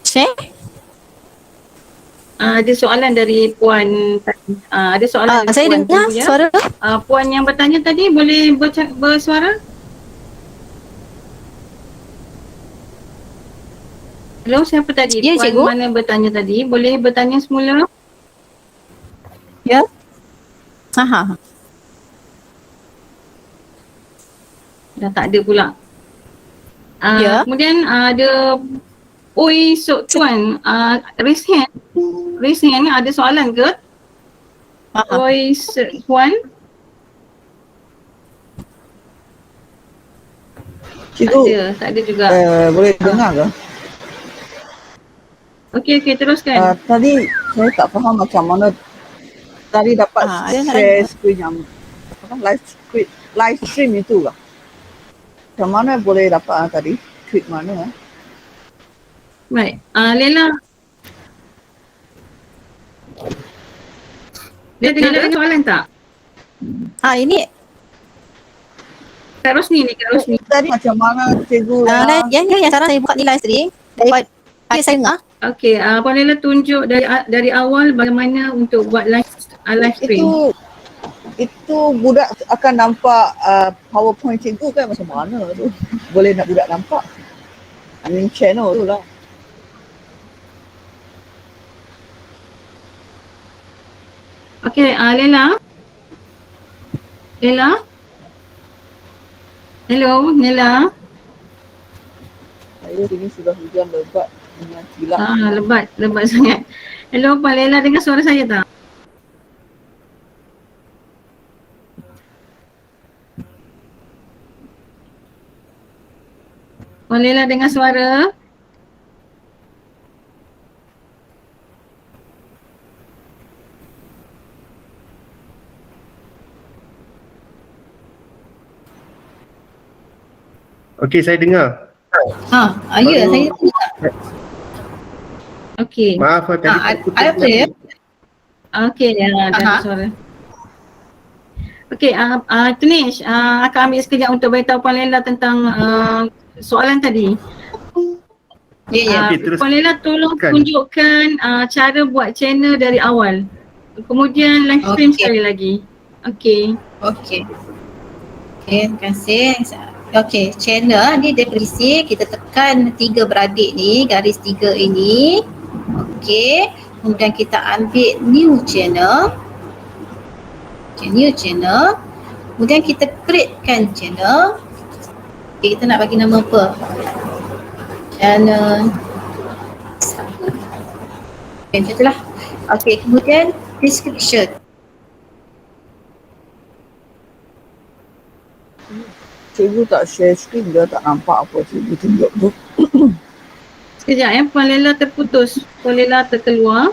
S1: Share?
S6: ada soalan dari Puan tadi. Ada soalan dari
S1: Saya
S6: Puan
S1: dengar
S6: tadi, ya.
S1: suara.
S6: Puan yang bertanya tadi boleh bersuara? Hello, siapa tadi?
S1: Ya,
S6: Puan
S1: cikgu.
S6: mana bertanya tadi? Boleh bertanya semula?
S1: Ya?
S6: Dah tak ada pula.
S1: Ya.
S6: Kemudian ada Oi Sok Tuan, raise hand. Raise hand, ada soalan ke? Oi Sok Tuan.
S2: Cikgu,
S6: Tak ada juga.
S2: boleh dengar ke?
S6: Okey, teruskan.
S2: Tadi saya tak faham macam mana tadi dapat
S1: dia nak
S2: share screen yang live stream itu lah. Macam mana boleh dapat tadi? Klik mana?
S6: Baik, Lela. Dia dengar soalan tak?
S1: Ini
S6: Kak Rosni ni, Kak Rosni.
S2: Tadi macam mana cikgu?
S1: yang sekarang saya buka ni live stream. Saya dengar.
S6: Okey, Puan Lela tunjuk dari awal bagaimana untuk buat live stream.
S2: Itu budak akan nampak PowerPoint cikgu kan macam mana tu? Boleh nak budak nampak? I mean channel tu lah.
S6: Okey, Lela. Hello, Lela.
S2: Saya sini sudah hujan lebat dengan kilat.
S6: Lebat sangat. Hello, Puan Lela, dengar suara saya tak? Puan Lela dengar suara?
S3: Okey, saya dengar.
S1: Ya, saya
S6: Okey.
S3: Maaf tadi terputus.
S1: apa ya?
S6: Okey, dah ada suara. Okey, Tunish, akan ambil sekejap untuk beritahu Puan Lela tentang soalan tadi.
S1: Ya.
S3: Okey, terus.
S6: Puan Lela tolong
S3: Kan.
S6: tunjukkan cara buat channel dari awal. Kemudian live stream
S1: Okey.
S6: sekali lagi. Okey.
S1: Okey, terima kasih. Okey, channel ni dia berisi, kita tekan 3 beradik ni, garis 3 ini. Okey, kemudian kita ambil new channel. Okay, new channel. Kemudian kita createkan channel. Okay, kita nak bagi nama apa? Channel. Okay, macam itulah. Okay, kemudian description.
S2: Cikgu tak share screen, dia tak nampak apa cikgu tunjuk tu.
S6: Sekejap ya, Puan Lela terputus. Puan Lela terkeluar.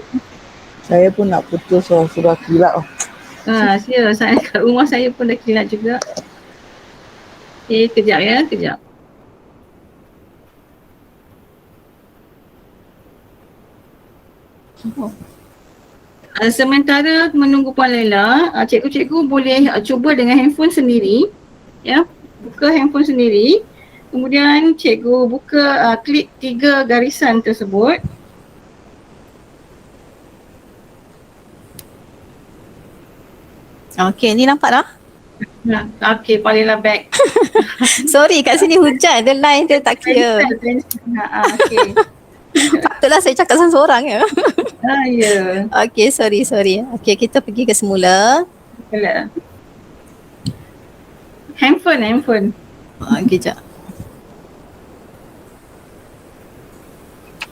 S2: Saya pun nak putus sudah kilat.
S6: Saya kat rumah saya pun dah kilat juga. Okay, kejap ya, kejap. Sementara menunggu Puan Lela, cikgu-cikgu boleh cuba dengan handphone sendiri. Ya, buka handphone sendiri. Kemudian cikgu buka, klik 3 garisan tersebut.
S1: Okey, ni nampak dah?
S6: Okey, palinglah back.
S1: Sorry, kat sini hujan. Dia line dia tak clear.
S6: Okey.
S1: Patutlah saya cakap seorang-seorang ya.
S6: Ya.
S1: Okay, sorry. Okay, kita pergi ke semula.
S6: Boleh. Handphone.
S1: Kejap.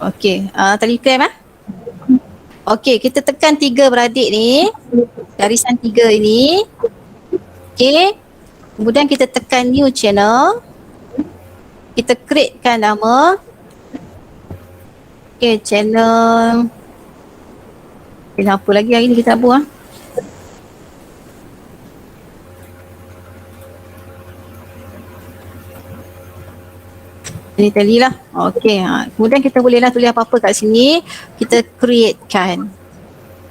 S1: Okay, Telegram Okay, kita tekan 3 beradik ni. Garisan 3 ini. Okay. Kemudian kita tekan new channel. Kita createkan nama. Okay, channel. Okay, apa lagi hari ni kita nak buat? Ini tadi lah. Okay. Kemudian kita bolehlah tulis apa-apa kat sini. Kita createkan.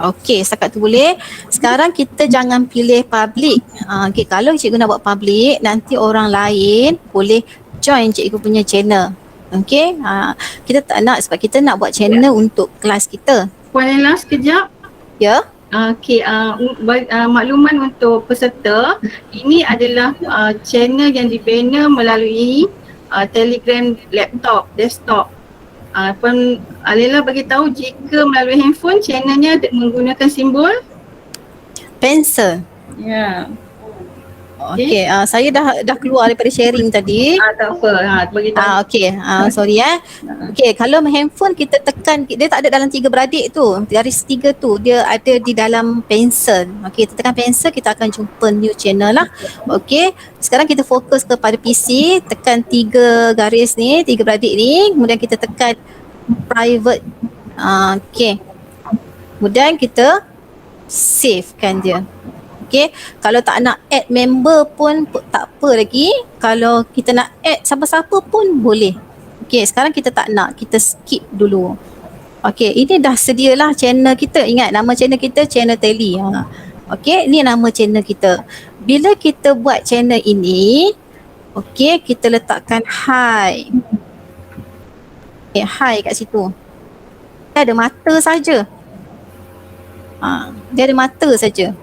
S1: Okay, setakat tu boleh. Sekarang kita jangan pilih public. Okay, kalau cikgu nak buat public, nanti orang lain boleh join cikgu punya channel. Okay, kita tak nak sebab kita nak buat channel untuk kelas kita.
S6: Puan Ella sekejap.
S1: Ya?
S6: Okey, makluman untuk peserta, ini adalah channel yang dibina melalui Telegram laptop, desktop. Puan Lela bagi tahu jika melalui handphone channelnya menggunakan simbol
S1: Pencil.
S6: ya.
S1: Okay, saya dah keluar daripada sharing tadi.
S6: Tak apa. Bagi tahu.
S1: Okay, sorry Okay, kalau handphone kita tekan, dia tak ada dalam 3 beradik tu. Garis 3 tu, dia ada di dalam pencil. Okay, kita tekan pencil, kita akan jumpa new channel lah. Okay, sekarang kita fokus kepada PC, tekan 3 garis ni, 3 beradik ni. Kemudian kita tekan private. Okay, kemudian kita savekan dia. Okay, kalau tak nak add member pun tak apa lagi. Kalau kita nak add siapa-siapa pun boleh. Okay, sekarang kita tak nak, kita skip dulu. Okay, ini dah sedialah channel kita. Ingat nama channel kita channel Tele. Okay, ini nama channel kita. Bila kita buat channel ini, okay, kita letakkan hi. Okay, hi kat situ. Dia ada mata saja. Dia ada mata saja.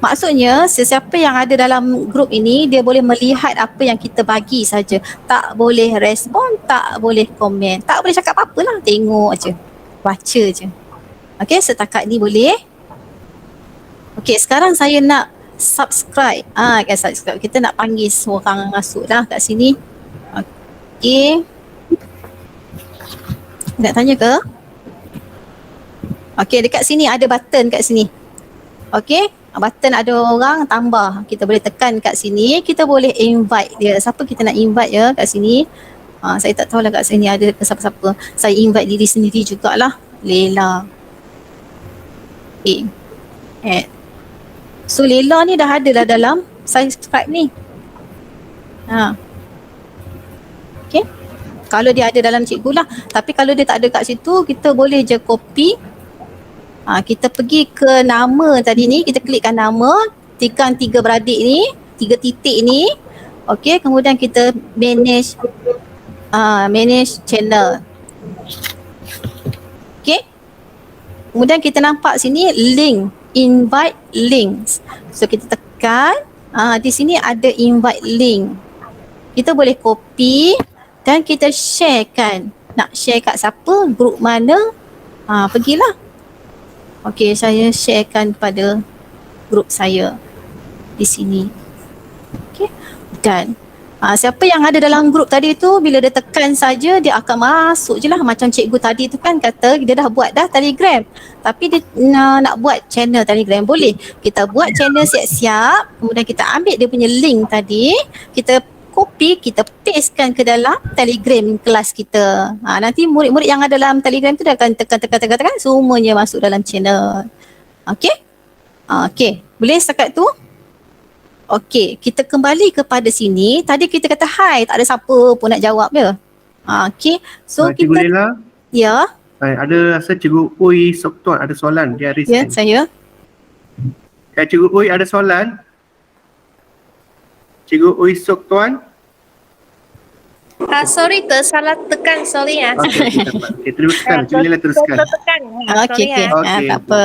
S1: Maksudnya sesiapa yang ada dalam grup ini dia boleh melihat apa yang kita bagi saja. Tak boleh respon, tak boleh komen, tak boleh cakap apa-apa lah. Tengok je, baca je. Okay, setakat ni boleh. Okay, sekarang saya nak subscribe. Kan subscribe. Kita nak panggil seorang masuk dah kat sini. Okay. Nak tanya ke? Okay, dekat sini ada button kat sini. Okay. Button ada orang tambah, kita boleh tekan kat sini, kita boleh invite dia. Siapa kita nak invite ya kat sini? Saya tak tahulah kat sini ada siapa-siapa. Saya invite diri sendiri jugalah. Lela. Okay. Add. So Lela ni dah ada dah dalam subscribe ni. Okay. Kalau dia ada dalam cikgu lah. Tapi kalau dia tak ada kat situ, kita boleh je copy. Kita pergi ke nama tadi ni, kita klikkan nama, tekan 3 beradik ni, 3 titik ni. Okey, kemudian kita manage channel. Okey. Kemudian kita nampak sini link, invite links. So kita tekan, di sini ada invite link. Kita boleh copy dan kita sharekan. Nak share kat siapa, grup mana, pergilah. Okey, saya sharekan pada grup saya di sini. Okey, dan siapa yang ada dalam grup tadi tu, bila dia tekan saja dia akan masuk je lah. Macam cikgu tadi tu kan kata dia dah buat dah Telegram, tapi dia nak buat channel Telegram. Boleh, kita buat channel siap-siap, kemudian kita ambil dia punya link tadi, kita copy, kita pastekan ke dalam Telegram kelas kita. Nanti murid-murid yang ada dalam Telegram tu dia akan tekan semuanya masuk dalam channel. Okey? Okey, boleh setakat tu? Okey, kita kembali kepada sini. Tadi kita kata hi, tak ada siapa pun nak jawab dia. Okey, so
S3: Cikgu
S1: kita
S3: Lela,
S1: ya,
S3: ada rasa Cikgu Ui Sok Tuan ada soalan. Dia raise
S1: ya
S3: hand.
S1: saya.
S3: Cikgu Ui ada soalan. Cikgu Ui Sok Tuan.
S7: Sorry ke, salah tekan, sorry ya.
S3: Okey, teruskan. Cikgu Lela teruskan.
S7: Tekan.
S1: Okey,
S7: Sorry
S1: okey.
S7: ya.
S3: Okey.
S1: Tak apa.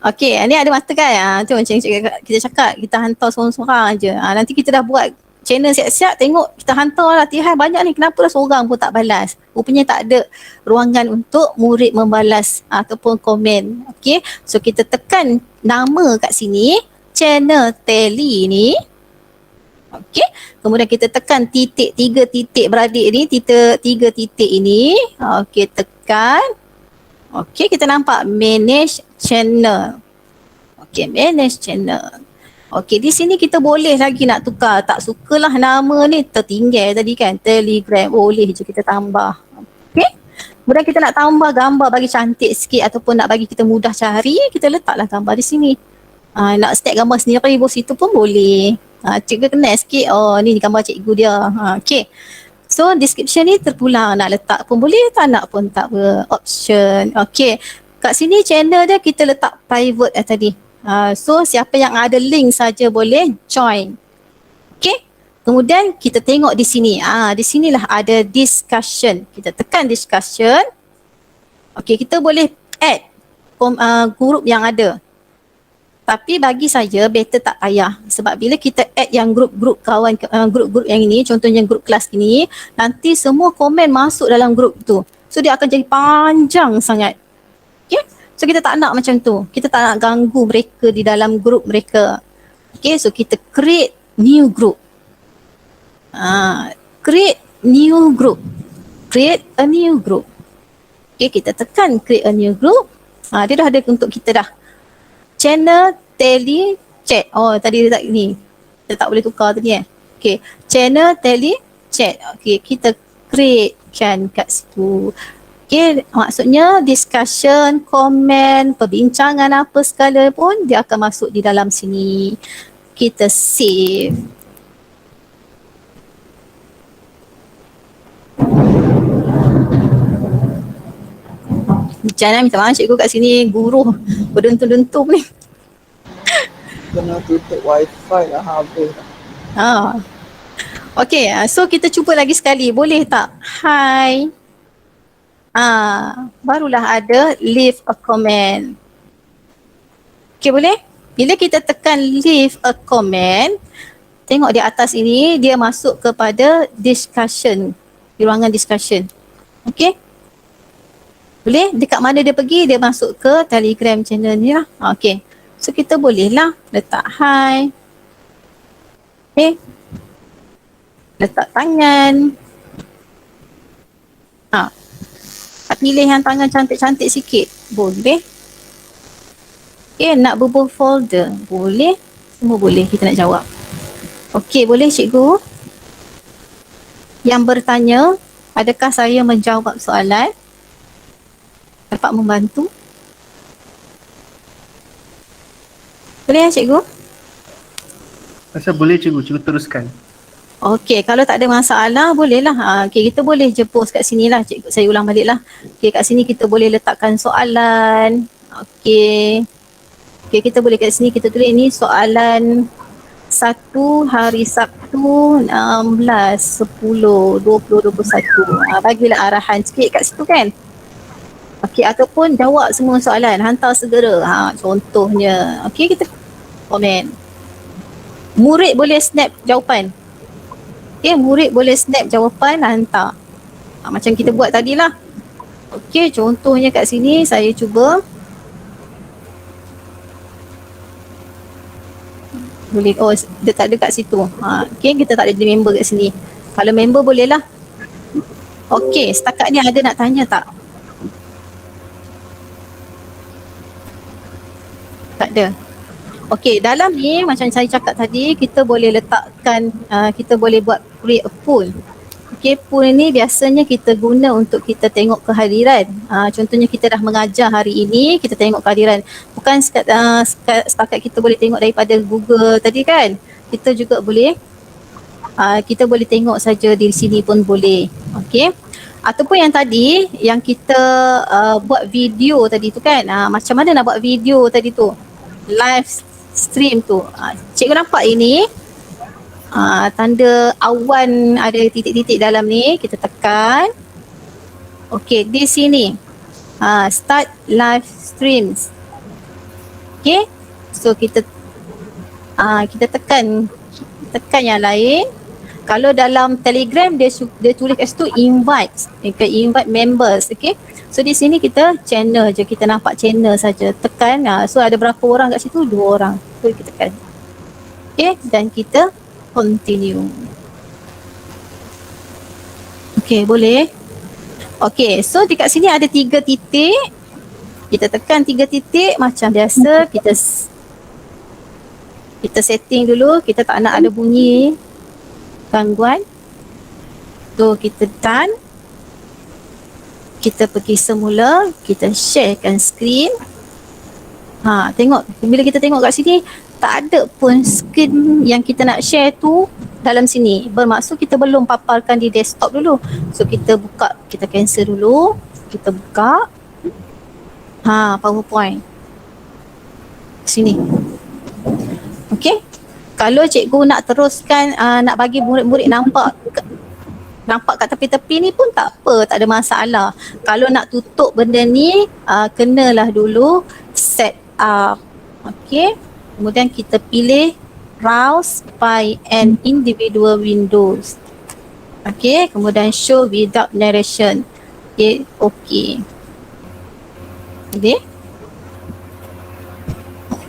S1: Okey, ni ada mata kan? Tu macam kita cakap, kita hantar seorang-seorang je. Nanti kita dah buat channel siap-siap, tengok kita hantar latihan banyak ni, kenapa dah seorang pun tak balas? Rupanya tak ada ruangan untuk murid membalas ataupun komen. Okey, so kita tekan nama kat sini, channel Tally ni. Okey, kemudian kita tekan titik, 3 titik beradik ni, 3 titik ini. Okey, tekan. Okey, kita nampak manage channel. Okey, manage channel. Okey, di sini kita boleh lagi nak tukar. Tak sukalah nama ni tertinggal tadi kan, Telegram. Boleh je kita tambah. Okey. Kemudian kita nak tambah gambar bagi cantik sikit ataupun nak bagi kita mudah cari, kita letaklah gambar di sini. Nak stack gambar sendiri bos situ pun boleh. Cikgu kenal sikit. Oh, ni gambar cikgu dia. Okey. So description ni terpulang, nak letak pun boleh, tak nak pun tak option. Okey. Kat sini channel dia kita letak private tadi. So siapa yang ada link saja boleh join. Okey. Kemudian kita tengok di sini. Di sinilah ada discussion. Kita tekan discussion. Okey, kita boleh add group yang ada. Tapi bagi saya better tak payah, sebab bila kita add yang grup-grup kawan, grup-grup yang ini, contohnya grup kelas ini, nanti semua komen masuk dalam grup tu. So dia akan jadi panjang sangat. Okay? So kita tak nak macam tu. Kita tak nak ganggu mereka di dalam grup mereka. Okay, so kita create new group. Create new group. Create a new group. Okay, kita tekan create a new group. Dia dah ada untuk kita dah. Channel Tally Chat. Oh, tadi dia tak ni. Kita tak boleh tukar tadi Okay. Channel Tally Chat. Okay, kita create kan kat situ. Okay, maksudnya discussion, komen, perbincangan apa segala pun dia akan masuk di dalam sini. Kita save. Jangan minta maaf cikgu kat sini, guru berdentum-dentum ni.
S2: Kena tutup wifi lah habis.
S1: Okay, so kita cuba lagi sekali. Boleh tak? Hi. Barulah ada leave a comment. Okay, boleh? Bila kita tekan leave a comment, tengok di atas ini, dia masuk kepada discussion. Di ruangan discussion. Okay? Boleh? Dekat mana dia pergi, dia masuk ke Telegram channel ni lah. Okay. So kita boleh lah letak hi. Okay. Letak tangan. Pilih yang tangan cantik-cantik sikit. Boleh. Okay, nak bubuh folder. Boleh. Semua boleh kita nak jawab. Okay, boleh cikgu? Yang bertanya, adakah saya menjawab soalan? Dapat membantu? Boleh ya cikgu?
S3: Rasa boleh cikgu teruskan.
S1: Okey, kalau tak ada masalah bolehlah. Okey, kita boleh je post kat sini lah cikgu. Saya ulang balik lah. Okey, kat sini kita boleh letakkan soalan. Okey. Okey, kita boleh kat sini kita tulis ni soalan 1 hari Sabtu 16/10/2021. Bagilah arahan sikit kat situ kan. Okey, ataupun jawab semua soalan, hantar segera. Contohnya. Okey, kita komen. Murid boleh snap jawapan. Okey, murid boleh snap jawapan, hantar. Macam kita buat tadilah. Okey, contohnya kat sini saya cuba. Boleh, oh dia tak ada kat situ. Okey, kita tak ada jadi member kat sini. Kalau member bolehlah. Okey, setakat ni ada nak tanya tak? Tak ada. Okey, dalam ni macam saya cakap tadi, kita boleh letakkan, kita boleh buat create a poll. Okey, poll ni biasanya kita guna untuk kita tengok kehadiran. Contohnya kita dah mengajar hari ini, kita tengok kehadiran. Bukan setakat kita boleh tengok daripada Google tadi kan. Kita juga boleh, kita boleh tengok saja di sini pun boleh. Okey. Ataupun yang tadi, yang kita buat video tadi tu kan. Macam mana nak buat video tadi tu? Live stream tu. Cikgu nampak ini tanda awan ada titik-titik dalam ni, kita tekan. Okey, di sini start live streams. Okay. So kita tekan yang lain. Kalau dalam Telegram dia tulis kat situ invite members. Okay. So di sini kita channel je, kita nampak channel saja. Tekan, so ada berapa orang kat situ? 2 orang. So kita tekan. Okay, dan kita continue. Okay, boleh. Okay, so dekat sini ada 3 titik. Kita tekan 3 titik macam biasa. Kita setting dulu, kita tak nak ada bunyi gangguan. So kita done. Kita pergi semula, kita sharekan screen. Tengok, bila kita tengok kat sini, tak ada pun screen yang kita nak share tu dalam sini. Bermaksud kita belum paparkan di desktop dulu. So kita buka, kita cancel dulu. Kita buka. PowerPoint. Sini. Okay. Kalau cikgu nak teruskan, nak bagi murid-murid nampak kat tepi-tepi ni pun tak apa, tak ada masalah. Kalau nak tutup benda ni, kenalah dulu set up. Okay. Kemudian kita pilih browse by an individual windows. Okay. Kemudian show without narration. Okay. Okay.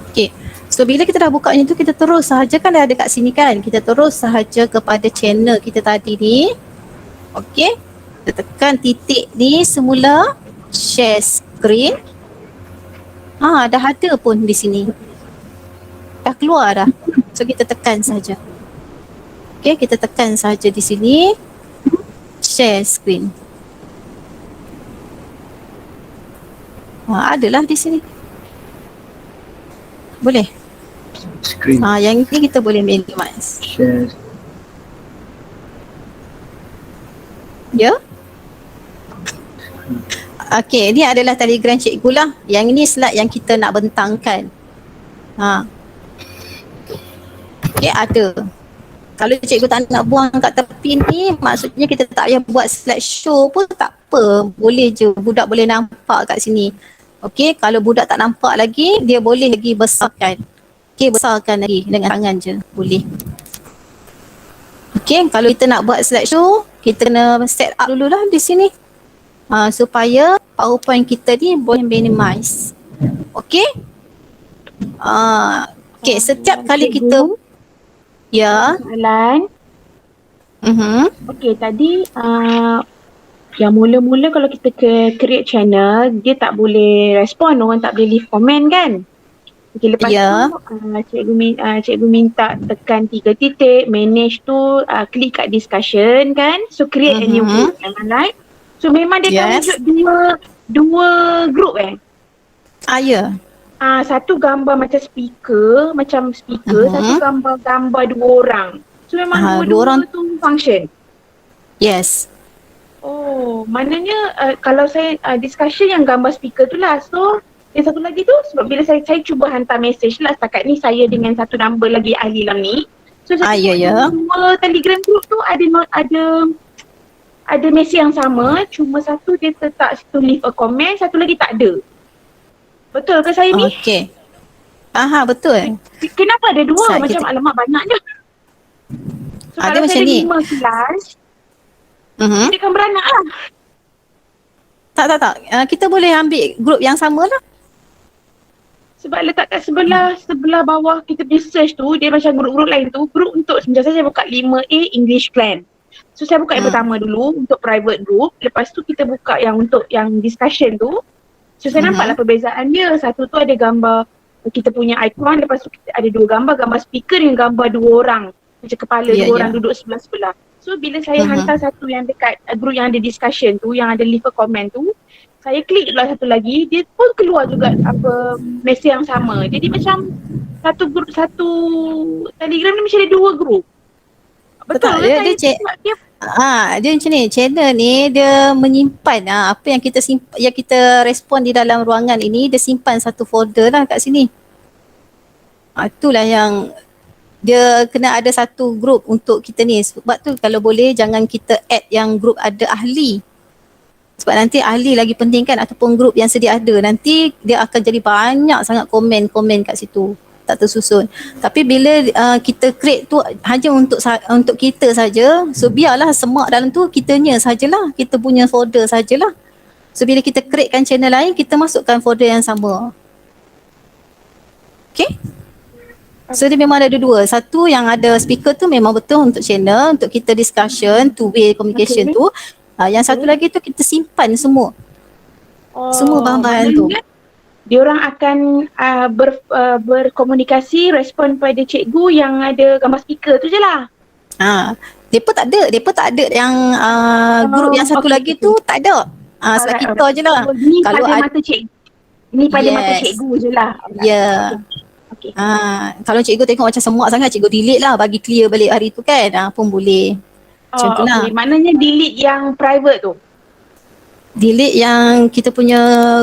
S1: Okay. So bila kita dah buka ni tu, kita terus sahaja, kan dah ada kat sini kan, kita terus sahaja kepada channel kita tadi ni. Okay, kita tekan titik ni semula, share screen. Dah ada pun di sini, dah keluar dah. So kita tekan saja. Okay, kita tekan saja di sini, share screen. Adalah di sini. Boleh.
S5: Screen.
S1: Yang ni kita boleh minimize.
S5: Share.
S1: Ya. Okay, ni adalah Telegram cikgu lah. Yang ni slide yang kita nak bentangkan. Okay, ada. Kalau cikgu tak nak buang kat tepi ni, maksudnya kita tak payah buat slide show pun tak apa. Boleh je, budak boleh nampak kat sini. Okay, kalau budak tak nampak lagi, dia boleh lagi besarkan. Okay, besarkan lagi dengan tangan je. Boleh. Okay, kalau kita nak buat slideshow, kita kena set up dulu lah di sini. Supaya PowerPoint kita ni boleh minimize. Okay. Okay, setiap kali kita... Ya.
S8: Soalan. Okay, tadi yang mula-mula kalau kita create channel, dia tak boleh respon, orang tak boleh leave comment kan? Okay, lepas tu cikgu minta tekan 3 titik, manage tu, klik kat discussion kan, so create a new group, right? So memang dia akan wujud dua group
S1: Ya.
S8: Satu gambar macam speaker, satu gambar 2 orang. So memang dua orang tu function.
S1: Yes.
S8: Oh, maknanya kalau saya discussion yang gambar speaker tu lah. So yang satu lagi tu, sebab bila saya cuba hantar message lah, setakat ni saya dengan satu number lagi ahli dalam ni. So saya dua Telegram group tu ada message yang sama, cuma satu dia tetap situ leave a comment, satu lagi tak ada. Betul ke saya ni?
S1: Okay. Betul.
S8: Kenapa ada dua? Macam alamak banyaknya. So
S1: ada
S8: kalau
S1: macam
S8: saya ada
S1: ni.
S8: 5 kelas, dia akan beranak lah.
S1: Tak. Kita boleh ambil group yang sama lah.
S8: Sebab letak kat sebelah bawah kita punya search tu, dia macam grup-grup lain tu, grup untuk, macam saya buka 5A English Plan. So saya buka yang pertama dulu untuk private group, lepas tu kita buka yang untuk yang discussion tu. So saya nampaklah perbezaan dia. Satu tu ada gambar kita punya icon, lepas tu kita ada 2 gambar speaker dengan gambar 2 orang. Macam kepala 2 orang duduk sebelah-sebelah. So bila saya hantar satu yang dekat group yang ada discussion tu, yang ada leave a comment tu, saya klik pula satu lagi, dia pun keluar juga message yang sama. Jadi macam satu Telegram ni macam ada 2 group. Betul ke?
S1: Dia macam ni, channel ni dia menyimpan apa yang kita respon di dalam ruangan ini, dia simpan satu folder lah kat sini. Itulah yang dia kena ada satu group untuk kita ni. Sebab tu kalau boleh jangan kita add yang group ada ahli. Sebab nanti ahli lagi penting kan, ataupun grup yang sedia ada, nanti dia akan jadi banyak sangat komen-komen kat situ, tak tersusun. Tapi bila kita create tu hanya untuk kita saja, so biarlah semak dalam tu kitanya sajalah, kita punya folder sajalah. So bila kita createkan channel lain, kita masukkan folder yang sama. Okay? So dia memang ada dua. Satu yang ada speaker tu memang betul untuk channel, untuk kita discussion, two-way communication tu. Yang satu lagi tu kita simpan semua. Semua bahan-bahan tu.
S8: Diorang akan berkomunikasi, respon pada cikgu yang ada gambar speaker tu je lah.
S1: Depa tak ada yang grup yang satu lagi tu tak ada. Sebab kita je lah.
S8: Ni
S1: Kalau
S8: pada mata cikgu. Ni pada mata cikgu je lah.
S1: Ya.
S8: Okay.
S1: Kalau cikgu tengok macam semuak sangat, cikgu delete lah, bagi clear balik hari tu kan. Pun boleh. Macam tu lah.
S8: Maknanya delete yang private tu.
S1: Delete yang kita punya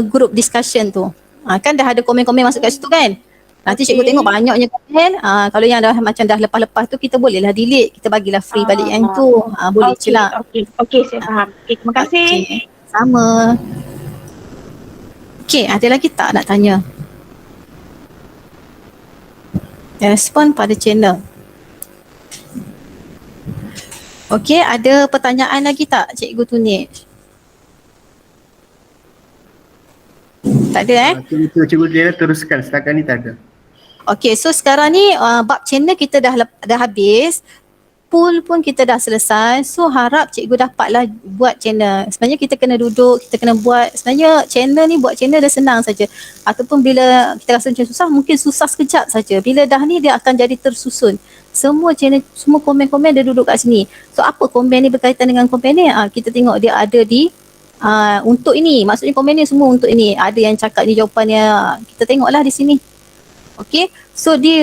S1: group discussion tu. Kan dah ada komen-komen masuk kat situ kan. Nanti cikgu tengok banyaknya komen. Kalau yang dah macam dah lepas-lepas tu, kita bolehlah delete. Kita bagilah free balik yang tu. Boleh je lah.
S8: Okay, saya faham. Okay, terima kasih.
S1: Okay. Sama. Okay, ada lagi tak nak tanya? Respon pada channel. Okay, ada pertanyaan lagi tak Cikgu Tunij? Tak ada
S3: Cikgu dia teruskan, setakat ni tak ada.
S1: Okay, so sekarang ni bab channel kita dah habis. Pool pun kita dah selesai. So harap cikgu dapatlah buat channel. Sebenarnya kita kena duduk, kita kena buat. Sebenarnya channel ni, buat channel dah senang saja. Ataupun bila kita rasa macam susah, mungkin susah sekejap saja. Bila dah ni dia akan jadi tersusun. Semua channel, semua komen-komen dia duduk kat sini. So apa komen ni berkaitan dengan komen ni? Kita tengok dia ada di untuk ini. Maksudnya komen ni semua untuk ini. Ada yang cakap ni jawapannya. Kita tengoklah di sini. Okay, so di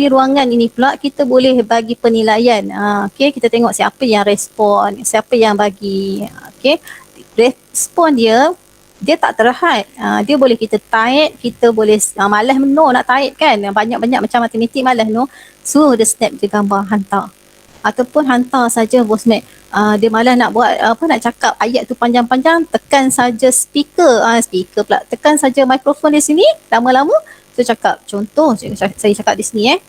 S1: ruangan ini pula kita boleh bagi penilaian. Okay, kita tengok siapa yang respon, siapa yang bagi. Okay, respon dia tak terhad. Dia boleh kita type, kita boleh malas nak type kan. Banyak-banyak macam matematik malas So dia snap je gambar hantar. Ataupun hantar saja voice note. Dia malas nak buat nak cakap ayat tu panjang-panjang, tekan saja speaker. Speaker pula. Tekan saja mikrofon di sini, lama-lama tu cakap. Contoh saya cakap di sini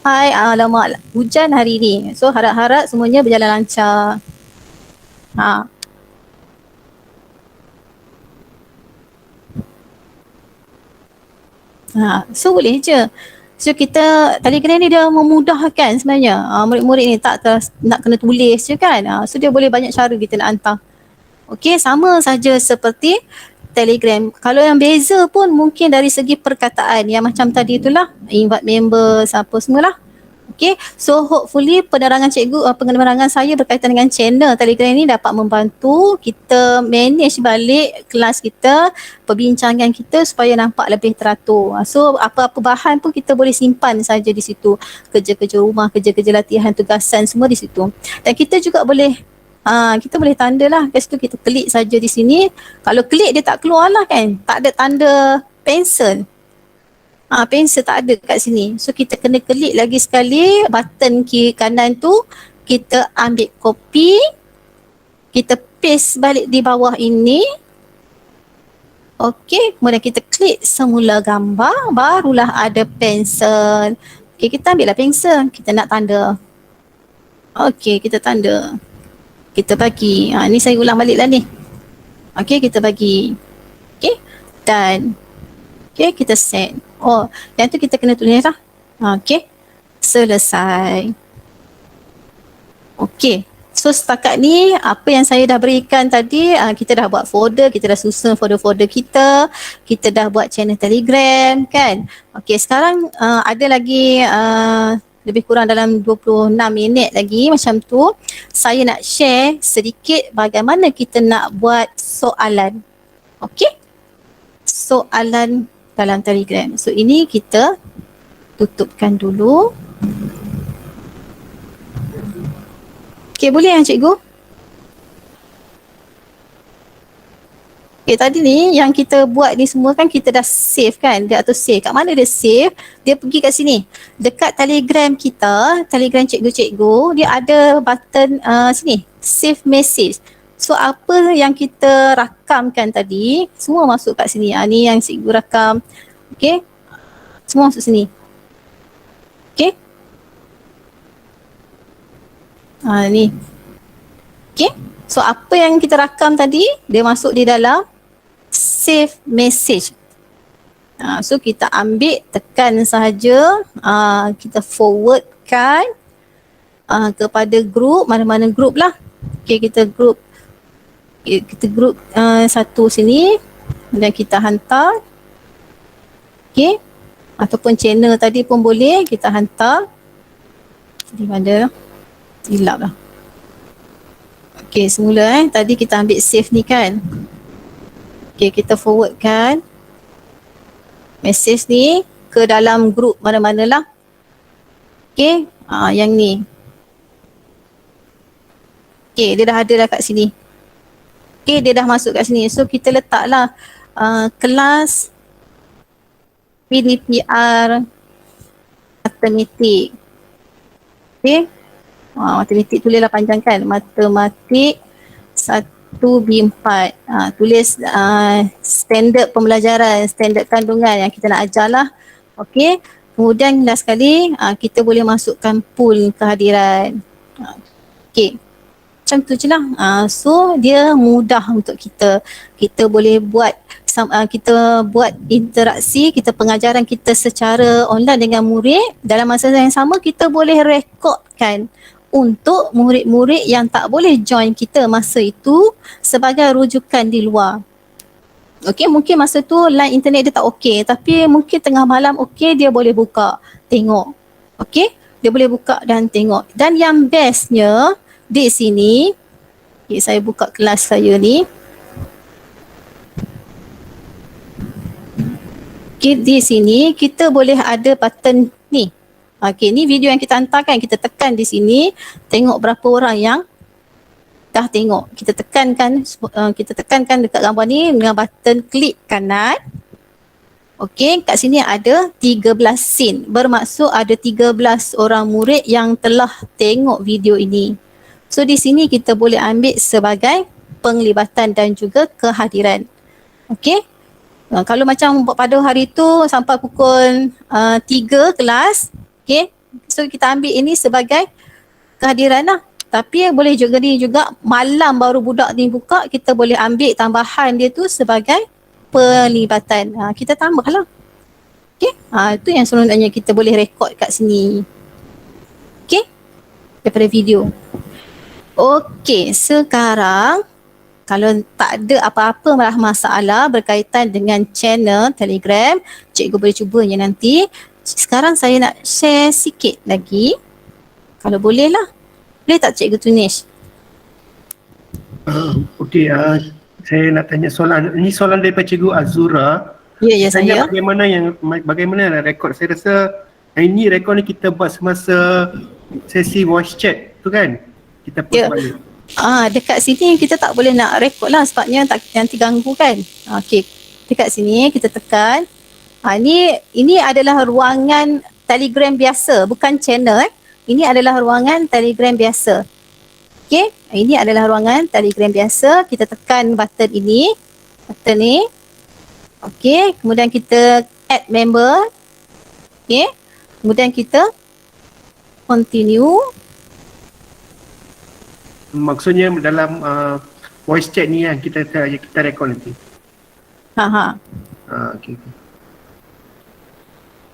S1: Hai, alamak hujan hari ni. So harap-harap semuanya berjalan lancar. So boleh je. So kita Telegram ni dia memudahkan sebenarnya. Murid-murid ni tak nak kena tulis je kan. So dia boleh banyak cara kita nak hantar. Okey, sama saja seperti Telegram. Kalau yang beza pun mungkin dari segi perkataan yang macam tadi itulah, invite members apa semualah. Okay, so hopefully penerangan saya berkaitan dengan channel Telegram ni dapat membantu kita manage balik kelas kita, perbincangan kita supaya nampak lebih teratur. So apa-apa bahan pun kita boleh simpan saja di situ. Kerja-kerja rumah, kerja-kerja latihan, tugasan semua di situ. Dan kita juga boleh kita boleh tanda lah kat situ, kita klik saja di sini. Kalau klik dia tak keluar lah kan, tak ada tanda pensel. Pensel tak ada kat sini. So kita kena klik lagi sekali button kiri kanan tu, kita ambil copy, kita paste balik di bawah ini. Okey, kemudian kita klik semula gambar, barulah ada pensel. Okey, kita ambil lah pensel, kita nak tanda. Okey, kita tanda. Kita bagi. Ni saya ulang balik lah ni. Okey, kita bagi. Okey, dan okey, kita set. Yang tu kita kena tulis lah. Okey, selesai. Okey, so setakat ni apa yang saya dah berikan tadi, kita dah buat folder, kita dah susun folder-folder kita dah buat channel Telegram kan. Okey, sekarang ada lagi lebih kurang dalam 26 minit lagi macam tu. Saya nak share sedikit bagaimana kita nak buat soalan. Okey? Soalan dalam Telegram. So ini kita tutupkan dulu. Okey, boleh yang cikgu? Okay, tadi ni yang kita buat ni semua kan kita dah save kan, dia auto save. Kat mana dia save? Dia pergi kat sini. Dekat Telegram kita, Telegram cikgu-cikgu, dia ada button sini, save message. So apa yang kita rakamkan tadi semua masuk kat sini. Ni yang cikgu rakam. Okay. Semua masuk sini. Okay. Ni. Okay. So apa yang kita rakam tadi dia masuk di dalam save message. So kita ambil, tekan sahaja, kita forwardkan kepada group, mana-mana group lah. Okay, kita group satu sini dan kita hantar. Okay, ataupun channel tadi pun boleh kita hantar. Di mana? Hilap lah. Okay, semula tadi kita ambil save ni kan. Okay, kita forwardkan message ni ke dalam group mana-manalah. Okay, yang ni. Okay, dia dah ada dah kat sini. Okay, dia dah masuk kat sini. So, kita letaklah kelas PDPR Matematik. Okay, matematik tulislah panjang kan. Matematik 1B4. Tulis standard pembelajaran, standard kandungan yang kita nak ajar lah. Okey. Kemudian last sekali kita boleh masukkan pool kehadiran. Okey. Macam tu je lah. So dia mudah untuk kita. Kita boleh buat interaksi, kita pengajaran kita secara online dengan murid. Dalam masa yang sama kita boleh rekodkan untuk murid-murid yang tak boleh join kita masa itu sebagai rujukan di luar. Okey, mungkin masa tu line internet dia tak okey, tapi mungkin tengah malam okey, dia boleh buka, tengok. Okey, dia boleh buka dan tengok. Dan yang bestnya di sini, okay, saya buka kelas saya ni. Okey, di sini kita boleh ada button ni. Okey, ni video yang kita hantarkan, kita tekan di sini, tengok berapa orang yang dah tengok. Kita tekankan dekat gambar ni dengan button klik kanan. Okey, kat sini ada 13 scene. Bermaksud ada 13 orang murid yang telah tengok video ini. So di sini kita boleh ambil sebagai penglibatan dan juga kehadiran. Okey. Kalau macam pada hari tu sampai pukul 3 kelas, okay, so kita ambil ini sebagai kehadiran lah. Tapi boleh juga ni juga malam baru budak ni buka, kita boleh ambil tambahan dia tu sebagai pelibatan. Kita tambah lah. Okay, itu yang sebenarnya kita boleh rekod kat sini. Okay, daripada video. Okay, sekarang kalau tak ada apa-apa masalah berkaitan dengan channel Telegram, cikgu boleh cubanya nanti. Sekarang saya nak share sikit lagi. Kalau boleh lah. Boleh tak Cikgu Tunis?
S3: Okey, saya nak tanya soalan. Ini soalan daripada Cikgu Azura.
S1: Ya, saya.
S3: Bagaimana rekod? Saya rasa ini rekod ni kita buat semasa sesi voice chat tu kan? Kita post balik.
S1: Dekat sini kita tak boleh nak rekod lah sebabnya nanti ganggu kan. Okey, dekat sini kita tekan. Ini adalah ruangan Telegram biasa, bukan channel. Ini adalah ruangan Telegram biasa. Okey, ini adalah ruangan Telegram biasa. Kita tekan button ini, button ni. Okey, kemudian kita add member. Okey, kemudian kita continue.
S3: Maksudnya dalam voice chat ni kan kita rekod nanti. Okey.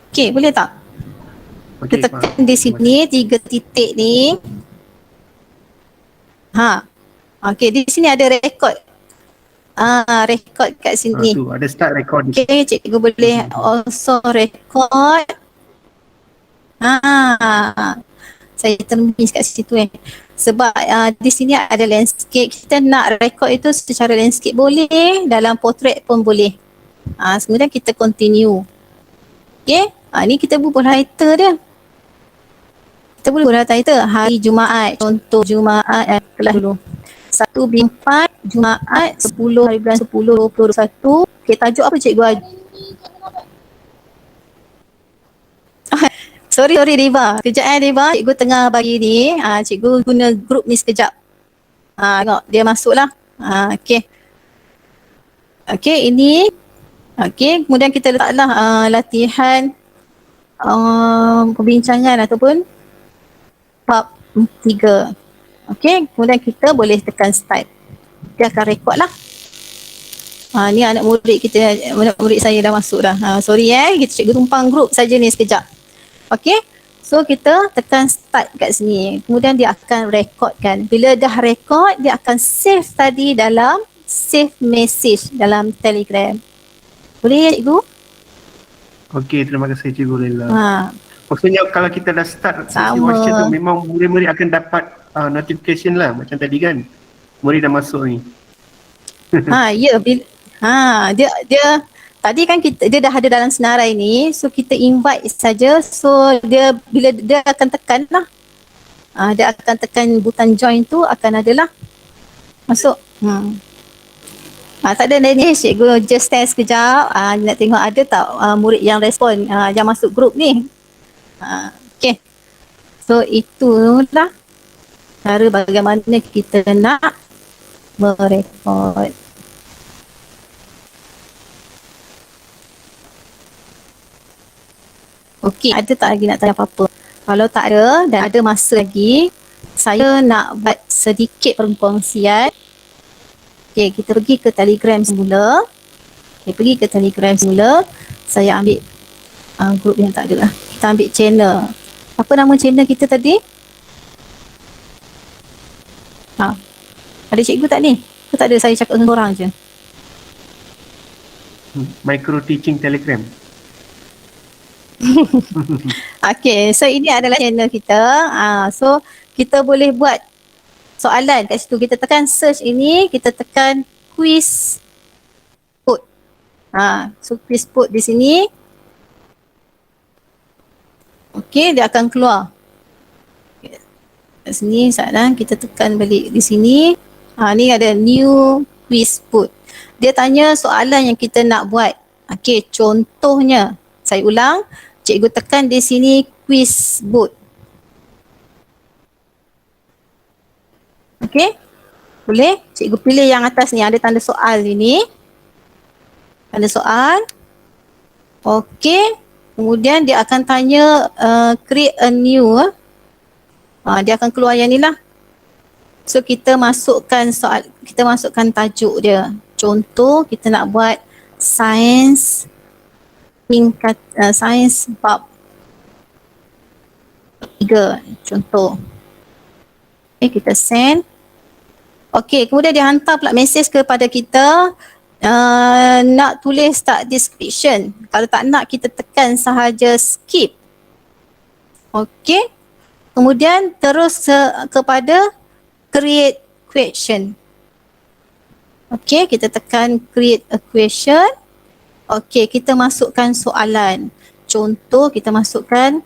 S1: Okey, boleh tak?
S3: Okay,
S1: kita tekan di sini 3 titik ni. Okey, di sini ada rekod. Rekod kat sini.
S3: Tu ada start recording.
S1: Okey, cikgu boleh also record. Saya termis kat situ sebab di sini ada landscape. Kita nak record itu secara landscape boleh, dalam portrait pun boleh. Kemudian kita continue. Okey, ni kita buat title dia. Kita boleh buat title hari Jumaat. Contoh Jumaat kelas dulu. 1B4 Jumaat 10 hari bulan 10 2021. Okey, tajuk apa cikgu? Sorry Riva. Sekejap Riva. Cikgu tengah bagi ni. Cikgu guna group ni sekejap. Tengok dia masuk lah. Okey. Okey, ini. Okey, kemudian kita letaklah latihan perbincangan ataupun bab 3. Okey, kemudian kita boleh tekan start. Dia akan rekod lah. Ni anak murid kita, anak murid saya dah masuk dah. Sorry kita cikgu tumpang grup saja ni sekejap. Okey, so kita tekan start kat sini. Kemudian dia akan rekodkan. Bila dah rekod, dia akan save tadi dalam save message dalam Telegram. Boleh ya cikgu?
S3: Okey, terima kasih Cikgu Laila.
S1: Maksudnya
S3: kalau kita dah start sesi
S1: Sama.
S3: voice chat tu memang murid-murid akan dapat notification lah macam tadi kan. Murid dah masuk ni.
S1: Ya, dia tadi kan dia dah ada dalam senarai ni, so kita invite saja, so dia bila dia akan tekan lah. Dia akan tekan butang join tu akan ada lah. Masuk. Tak ada ni, cikgu just test sekejap. Nak tengok ada tak murid yang respon yang masuk grup ni. Okay. So itulah cara bagaimana kita nak merekod. Okey, ada tak lagi nak tanya apa-apa? Kalau tak ada dan ada masa lagi, saya nak buat sedikit perkongsian. Okey, kita pergi ke Telegram semula. Pergi ke Telegram semula. Saya ambil grup yang tak ada lah. Kita ambil channel. Apa nama channel kita tadi? Ada cikgu tak ni? Ke tak ada, saya cakap dengan orang je?
S3: Micro teaching Telegram.
S1: Okay, so ini adalah channel kita. So kita boleh buat soalan kat situ. Kita tekan search ini, kita tekan quiz put. So quiz put di sini. Okay, dia akan keluar. Kat sini soalan, kita tekan balik di sini. Ni ada new quiz put. Dia tanya soalan yang kita nak buat. Okay, contohnya, saya ulang, cikgu tekan di sini quiz boot. Okay, boleh? Cikgu pilih yang atas ni, ada tanda soal ini. Tanda soal. Okay, kemudian dia akan tanya create a new. Dia akan keluar yang ni lah. So kita masukkan soal, kita masukkan tajuk dia. Contoh kita nak buat sains sains bab 3 contoh. Okay, kita send. Okay, kemudian dia hantar pula mesej kepada kita nak tulis tak description. Kalau tak nak, kita tekan sahaja skip. Okay, kemudian terus kepada create question. Okay, kita tekan create a question. Okay, kita masukkan soalan. Contoh, kita masukkan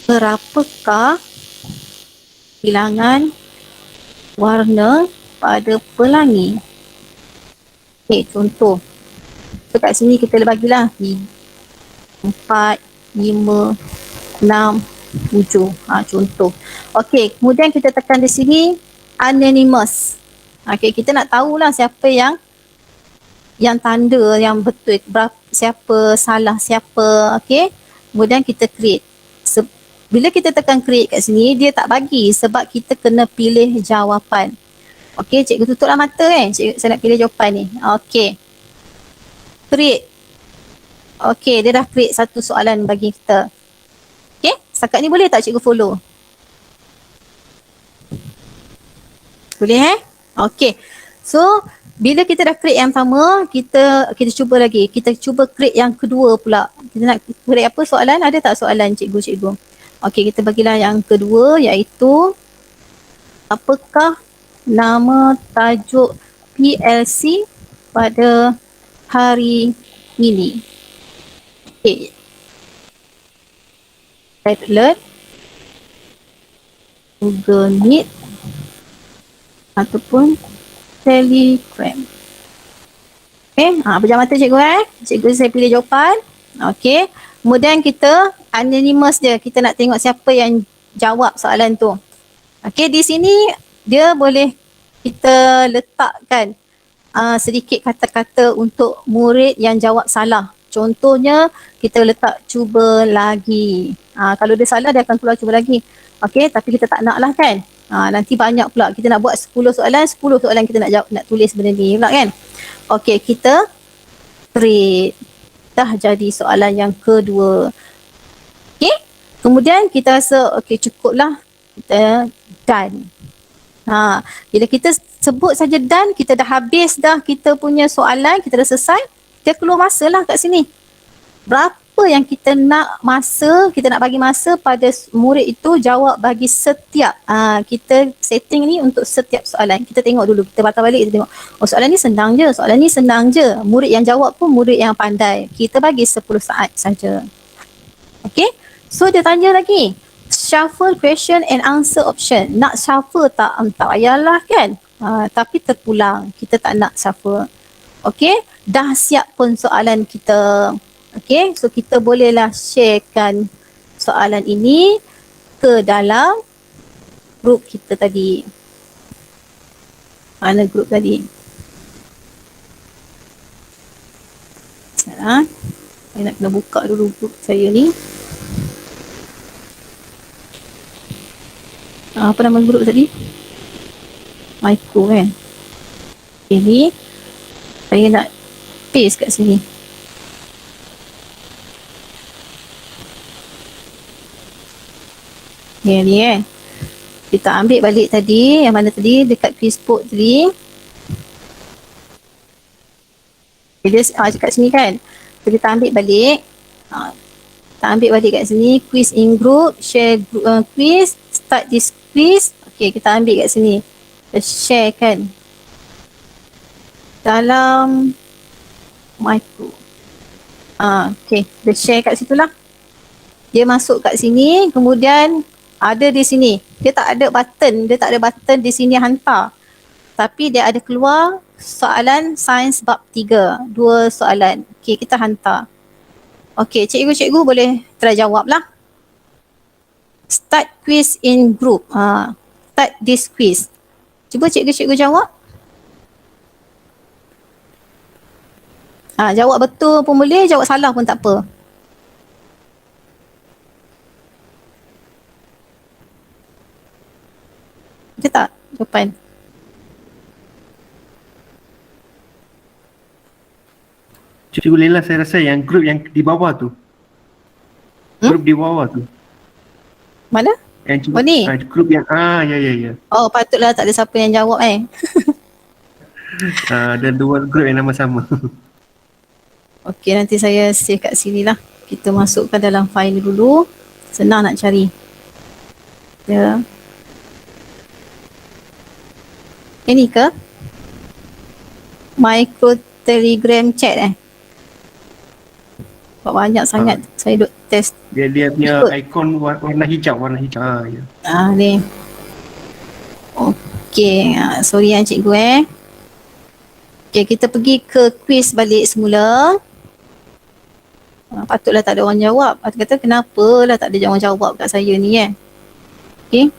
S1: berapakah bilangan warna pada pelangi? Okay, contoh. So kat sini kita bagilah 4, 5, 6, 7. Contoh. Okay, kemudian kita tekan di sini anonymous. Okay, kita nak tahulah siapa yang tanda yang betul, siapa salah, siapa. Okay, kemudian kita create. Bila kita tekan create kat sini, dia tak bagi sebab kita kena pilih jawapan. Okay, cikgu tutuplah mata saya nak pilih jawapan ni. Okay, create. Okay, dia dah create satu soalan bagi kita. Okay, setakat ni boleh tak cikgu follow? Boleh Okay, so bila kita dah create yang pertama, kita cuba lagi. Kita cuba create yang kedua pula. Kita nak create apa soalan? Ada tak soalan cikgu? Okey, kita bagilah yang kedua, iaitu apakah nama tajuk PLC pada hari ini? Okey. Tablet, Google Meet ataupun Telegram. Okay, pejam mata cikgu Cikgu saya pilih jawapan. Okay, kemudian kita anonymous dia. Kita nak tengok siapa yang jawab soalan tu. Okay, di sini dia boleh kita letakkan sedikit kata-kata untuk murid yang jawab salah. Contohnya kita letak cuba lagi. Kalau dia salah dia akan keluar cuba lagi. Okey, tapi kita tak nak lah kan. Nanti banyak pula kita nak buat 10 soalan kita nak jawab, nak tulis benda ni pula kan. Okey, kita create. Dah jadi soalan yang kedua. Okey, kemudian kita rasa okey cukuplah, kita done. Bila kita sebut saja done, kita dah habis dah kita punya soalan, kita dah selesai, kita keluar masa lah kat sini. Berapa yang kita nak masa, kita nak bagi masa pada murid itu jawab bagi setiap, kita setting ni untuk setiap soalan. Kita tengok dulu, kita batal balik, kita tengok, oh soalan ni senang je, murid yang jawab pun murid yang pandai. Kita bagi 10 saat saja. Okay, so dia tanya lagi, shuffle question and answer option. Nak shuffle tak? Tak payahlah kan. Tapi terpulang. Kita tak nak shuffle. Okay. Dah siap pun soalan kita. Okay. So kita bolehlah sharekan soalan ini ke dalam grup kita tadi. Mana grup tadi? Saya nak kena buka dulu grup saya ni. Apa nama grup tadi? Micro kan? Ini saya nak paste kat sini. Ni kan? Kita ambil balik tadi, yang mana tadi dekat Quizbook tadi. Dia kat sini kan? So, kita ambil balik. Kita ambil balik kat sini, quiz in group, share quiz, start this quiz. Okay, kita ambil kat sini. Kita share kan dalam micro. Okay, kita share kat situ lah. Dia masuk kat sini, kemudian ada di sini. Dia tak ada button di sini hantar. Tapi dia ada keluar soalan sains bab 3, 2 soalan. Okay, kita hantar. Okey, cikgu boleh try jawab lah. Start quiz in group. Start this quiz. Cuba cikgu jawab. Jawab betul pun boleh, jawab salah pun tak apa. Ada tak jawapan?
S3: Cikgu Lela, saya rasa yang grup yang di bawah tu. Grup di bawah tu.
S1: Mana?
S3: Yang
S1: Oh ni?
S3: grup yang, ya.
S1: Oh, patutlah tak ada siapa yang jawab
S3: Ada 2 grup yang nama sama.
S1: Okey, nanti saya save kat sini lah. Kita masukkan dalam file dulu. Senang nak cari. Ya. Ini ke? Micro Telegram chat banyak sangat. Saya duk test.
S3: Dia punya ikon warna hijau. Ya.
S1: Ni. Okey, sorry cikgu Okey, kita pergi ke quiz balik semula. Patutlah tak ada orang jawab. Patut kata kenapa lah tak ada orang jawab kat saya ni Okey.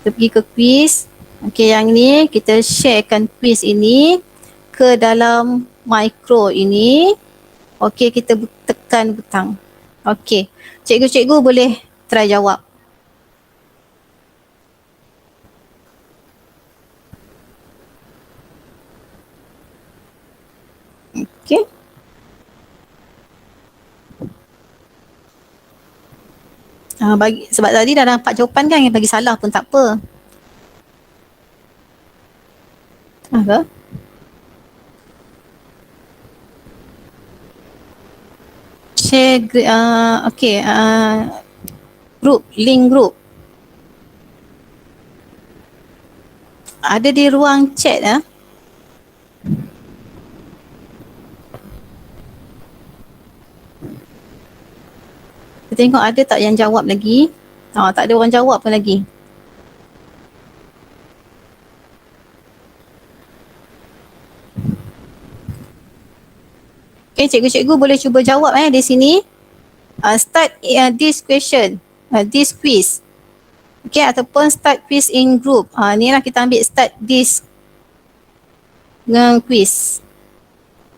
S1: Kita pergi ke quiz. Okey, yang ni kita sharekan quiz ini ke dalam micro ini. Okey, kita tekan butang. Okey, cikgu boleh try jawab. Okey. Sebab tadi dah nampak jawapan kan, yang bagi salah pun tak apa. Apa? Share group, link group. Ada di ruang chat Kita tengok ada tak yang jawab lagi. Tak ada orang jawab pun lagi. Okay, cikgu boleh cuba jawab di sini. Start this question, this quiz. Okay, ataupun start quiz in group. Ni lah kita ambil start this quiz.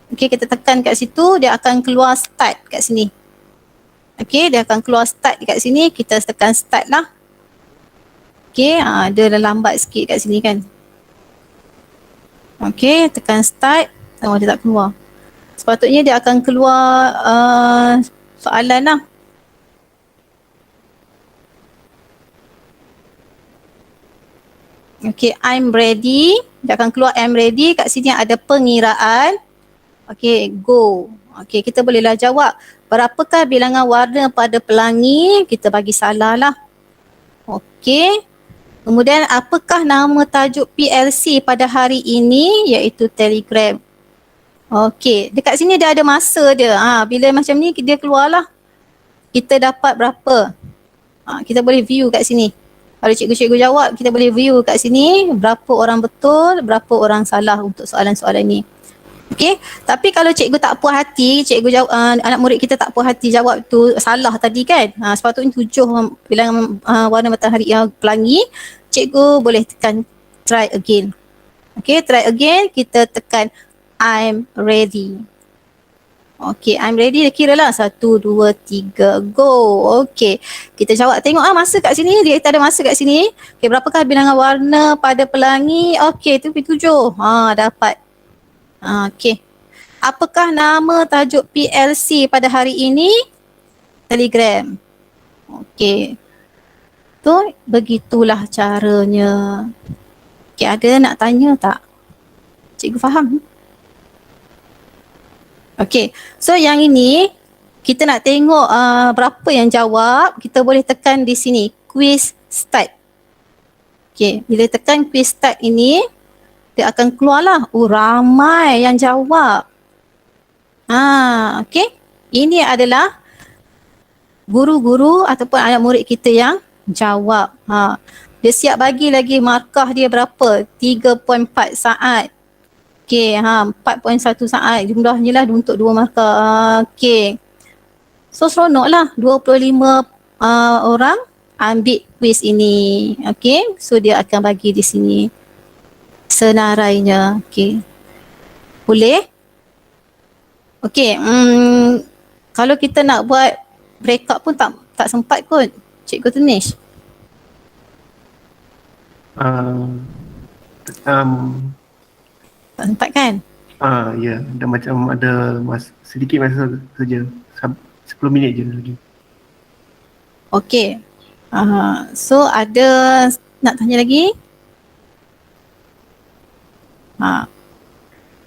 S1: Okey, kita tekan kat situ, dia akan keluar start kat sini. Okey, dia akan keluar start dekat sini, kita tekan start lah. Okey, dia dah lambat sikit kat sini kan. Okey, tekan start, dia tak keluar. Sepatutnya dia akan keluar soalan lah. Okay, I'm ready. Dia akan keluar I'm ready. Kat sini ada pengiraan. Okay, go. Okay, kita bolehlah jawab. Berapakah bilangan warna pada pelangi? Kita bagi salah lah. Okay. Kemudian apakah nama tajuk PLC pada hari ini? Iaitu Telegram. Okay, dekat sini dia ada masa dia. Bila macam ni dia keluarlah. Kita dapat berapa? Kita boleh view kat sini. Kalau cikgu-cikgu jawab, kita boleh view kat sini berapa orang betul, berapa orang salah untuk soalan-soalan ni. Okey, tapi kalau cikgu tak puas hati, cikgu jawab, anak murid kita tak puas hati jawab tu salah tadi kan. Sepatutnya 7 bilangan warna matahari yang pelangi, cikgu boleh tekan try again. Okey, try again, kita tekan I'm ready. Okay, I'm ready. Kira lah 1, 2, 3, go. Okay, kita jawab. Tengok masa kat sini. Dia ada masa kat sini. Okay, berapakah bilangan warna pada pelangi? Okay, tu P7. Dapat. Okay. Apakah nama tajuk PLC pada hari ini? Telegram. Okay. Tu, begitulah caranya. Okay, ada nak tanya tak? Cikgu faham? Okay, so yang ini kita nak tengok berapa yang jawab. Kita boleh tekan di sini, quiz start. Okay, bila tekan quiz start ini, dia akan keluarlah. Ramai yang jawab. Okay, ini adalah guru-guru ataupun anak murid kita yang jawab. Dia siap bagi lagi markah dia berapa? 3.4 saat. Okay, 4.1 saat jumlahnya lah untuk 2 markah. Okay. So seronok lah 25 orang ambil quiz ini. Okay, so dia akan bagi di sini senarainya. Okay. Boleh? Okay, kalau kita nak buat break up pun tak sempat kot. Cikgu Tunish. Tak sempat kan?
S3: Ya, dah macam ada sedikit masa saja. 10 minit je lagi.
S1: Okay. So ada nak tanya lagi?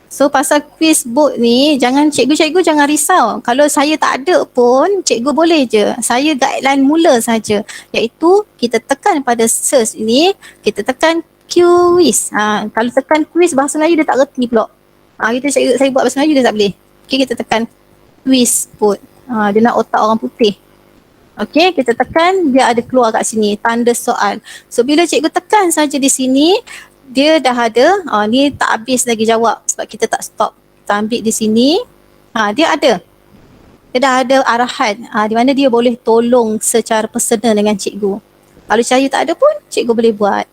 S1: So pasal quiz book ni, cikgu-cikgu jangan risau. Kalau saya tak ada pun, cikgu boleh je. Saya guideline mula saja. Iaitu kita tekan pada search ini, kita tekan quiz. Kalau tekan quiz bahasa Melayu dia tak reti pula. Saya buat bahasa Melayu dia tak boleh. Okay, kita tekan quiz pun. Dia nak otak orang putih. Okay, kita tekan, dia ada keluar kat sini tanda soal. So bila cikgu tekan saja di sini, dia dah ada. Ni tak habis lagi jawab sebab kita tak stop. Kita ambil di sini. Dia ada. Dia dah ada arahan di mana dia boleh tolong secara personal dengan cikgu. Kalau saya tak ada pun, cikgu boleh buat.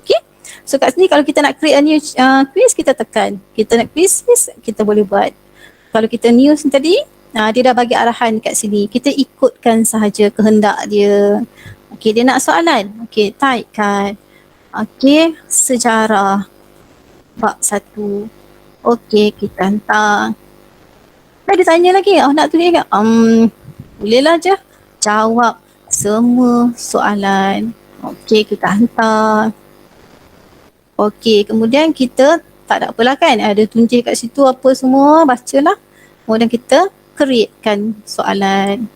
S1: Okay. So kat sini kalau kita nak create a new quiz, kita tekan. Kita nak quiz, kita boleh buat. Kalau kita news tadi, dia dah bagi arahan kat sini. Kita ikutkan sahaja kehendak dia. Okay, dia nak soalan. Okay, type kan. Okay, sejarah bab 1. Okay, kita hantar. Dia tanya lagi, nak tulis ke? Bolehlah je. Jawab semua soalan. Okay, kita hantar. Okey, kemudian kita tak ada apalah kan, ada tunjuk kat situ apa semua, bacalah. Kemudian kita createkan soalan.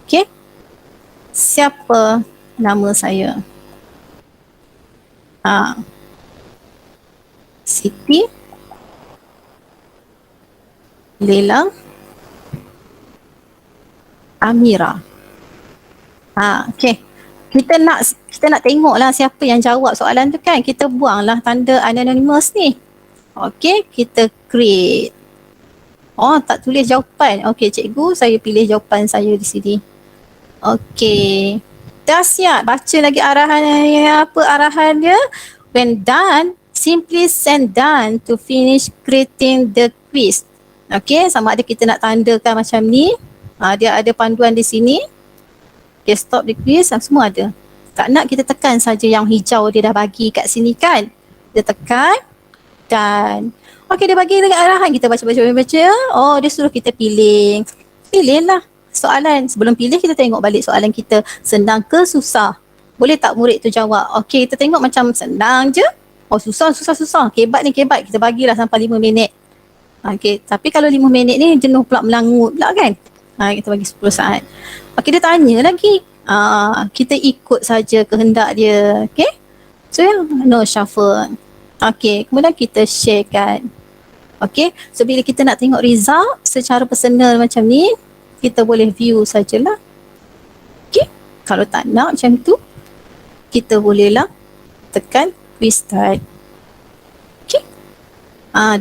S1: Okey. Siapa nama saya? Siti Lela Amira. Okey. Kita nak tengoklah siapa yang jawab soalan tu kan. Kita buanglah tanda anonymous ni. Okey, kita create. Tak tulis jawapan. Okey, cikgu, saya pilih jawapan saya di sini. Okey. Dah siap. Baca lagi arahan dia. When done, simply send done to finish creating the quiz. Okay, sama ada kita nak tandakan macam ni. Dia ada panduan di sini. Okay, stop the quiz, semua ada. Tak nak kita tekan saja yang hijau dia dah bagi kat sini kan. Dia tekan dan okay, dia bagi dengan arahan, kita baca. Oh, dia suruh kita pilih. Pilihlah soalan. Sebelum pilih kita tengok balik soalan kita senang ke susah. Boleh tak murid tu jawab? Okay, kita tengok macam senang je. Oh, susah. Kebat. Kita bagilah sampai 5 minit. Okay, tapi kalau 5 minit ni jenuh pula melangut pula kan. Kita bagi 10 saat. Okay, dia tanya lagi. Kita ikut saja kehendak dia. Okay. So, no shuffle. Okay, kemudian kita share kan. Okay, so bila kita nak tengok result secara personal macam ni, kita boleh view sajalah. Okay, kalau tak nak macam tu, kita bolehlah tekan quiz start. Okay,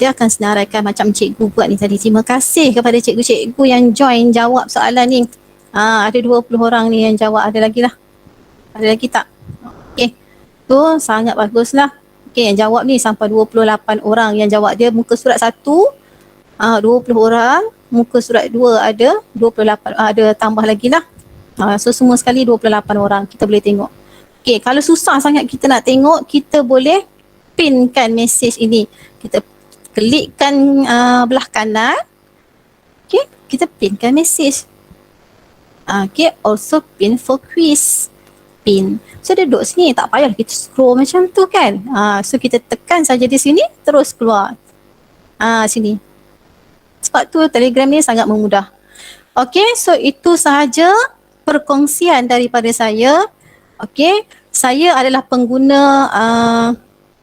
S1: dia akan senaraikan macam cikgu buat ni tadi. Terima kasih kepada cikgu-cikgu yang join jawab soalan ni. Ada 20 orang ni yang jawab. Ada lagi lah. Ada lagi tak? Okay, tu sangat baguslah. Okay, yang jawab ni sampai 28 orang yang jawab. Dia muka surat 1, 20 orang. Muka surat 2 ada 28, ada tambah lagi lah. So semua sekali 28 orang kita boleh tengok. Okay, kalau susah sangat kita nak tengok, kita boleh pinkan mesej ini. Kita klikkan belah kanan. Okay, kita pinkan mesej. Okay, also pin for quiz. Pin. So dia duduk sini, tak payah kita scroll macam tu kan. So kita tekan saja di sini, terus keluar. Sini. Sebab tu Telegram ni sangat memudah. Okay, so itu sahaja perkongsian daripada saya. Okay, saya adalah pengguna,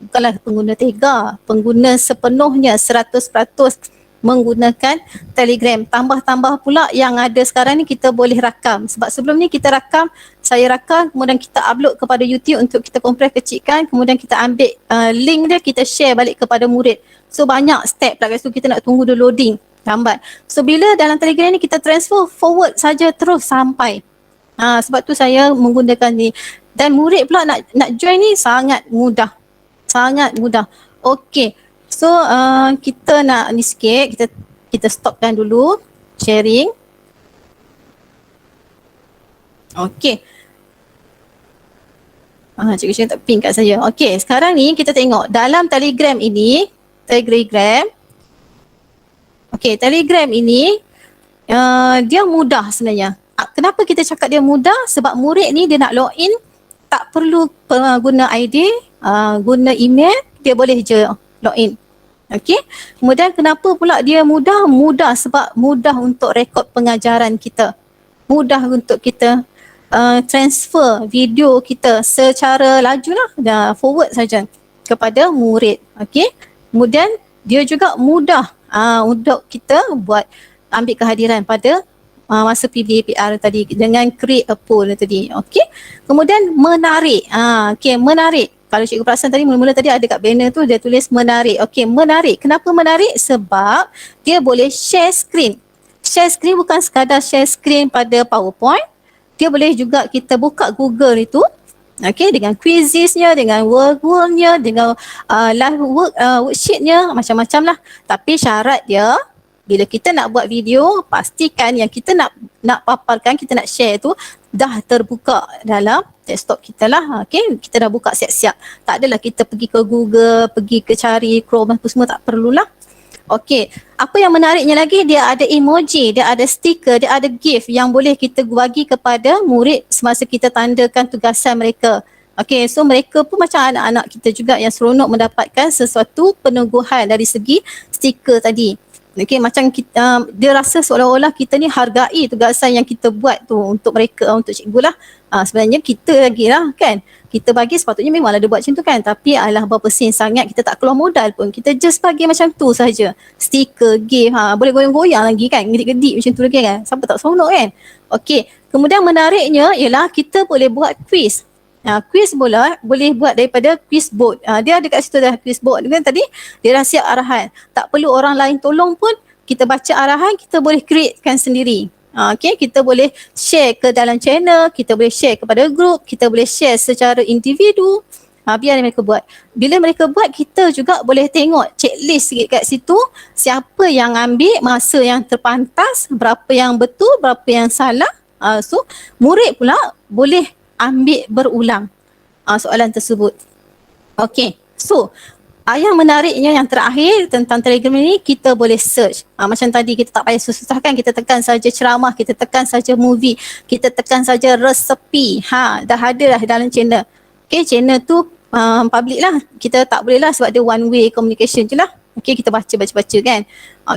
S1: bukanlah pengguna Tega, pengguna sepenuhnya 100% menggunakan Telegram. Tambah-tambah pula yang ada sekarang ni kita boleh rakam. Sebab sebelum ni kita rakam, saya rakam, kemudian kita upload kepada YouTube untuk kita kompres kecilkan, kemudian kita ambil link dia, kita share balik kepada murid. So banyak step lah, so kita nak tunggu dia loading, lambat. So bila dalam Telegram ni kita transfer forward saja terus sampai. Sebab tu saya menggunakan ni. Dan murid pula nak join ni sangat mudah. Sangat mudah. Okay. So kita nak ni sikit, kita stopkan dulu sharing. Okay. Cikgu tak pin kat saya. Okay, sekarang ni kita tengok dalam Telegram ini, Telegram ini dia mudah sebenarnya. Kenapa kita cakap dia mudah? Sebab murid ni dia nak login, tak perlu guna ID, guna email, dia boleh je login. Okay. Kemudian kenapa pula dia mudah? Mudah sebab mudah untuk rekod pengajaran kita. Mudah untuk kita transfer video kita secara laju lah, forward saja kepada murid. Okay. Kemudian dia juga mudah untuk kita buat ambil kehadiran pada masa PBPR tadi dengan create a poll tadi. Okay. Kemudian menarik. Okay, menarik. Kalau cikgu perasan tadi mula-mula tadi ada kat banner tu dia tulis menarik. Okay, menarik. Kenapa menarik? Sebab dia boleh share screen. Share screen bukan sekadar share screen pada PowerPoint. Dia boleh juga kita buka Google itu. Okay, dengan quiziznya, dengan workbooknya, dengan live worksheetnya, macam-macam lah. Tapi syarat dia, bila kita nak buat video, pastikan yang kita nak paparkan, kita nak share tu dah terbuka dalam desktop kita lah. Okay, kita dah buka siap-siap. Tak adalah kita pergi ke Google, pergi ke cari Chrome, apa semua tak perlulah. Okay, apa yang menariknya lagi, dia ada emoji, dia ada stiker, dia ada GIF yang boleh kita bagi kepada murid semasa kita tandakan tugasan mereka. Okay, so mereka pun macam anak-anak kita juga yang seronok mendapatkan sesuatu peneguhan dari segi stiker tadi. Okay, macam kita, dia rasa seolah-olah kita ni hargai tugasan yang kita buat tu untuk mereka, untuk cikgu lah. Sebenarnya kita lagi lah kan. Kita bagi sepatutnya memanglah dia buat macam tu kan. Tapi alah berapa sen sangat kita tak keluar modal pun. Kita just bagi macam tu saja. Stiker, GIF, boleh goyang-goyang lagi kan. Gedik-gedik macam tu lagi kan. Siapa tak seronok kan. Okay, kemudian menariknya ialah kita boleh buat quiz. Quiz boleh buat daripada quiz board. Dia ada kat situ dah quiz board kan tadi. Dia dah siap arahan. Tak perlu orang lain tolong pun. Kita baca arahan, kita boleh createkan sendiri. Okay, kita boleh share ke dalam channel, kita boleh share kepada group, kita boleh share secara individu. Biar mereka buat. Bila mereka buat, kita juga boleh tengok checklist sikit kat situ, siapa yang ambil masa yang terpantas, berapa yang betul, berapa yang salah. So murid pula boleh ambil berulang soalan tersebut. Okay, so yang menariknya yang terakhir tentang Telegram ini, kita boleh search. Macam tadi kita tak payah susah-susah kan, kita tekan saja ceramah, kita tekan saja movie, kita tekan saja resepi. Dah ada dah dalam channel. Okay, channel tu public lah. Kita tak boleh lah sebab dia one way communication je lah. Okay, kita baca kan.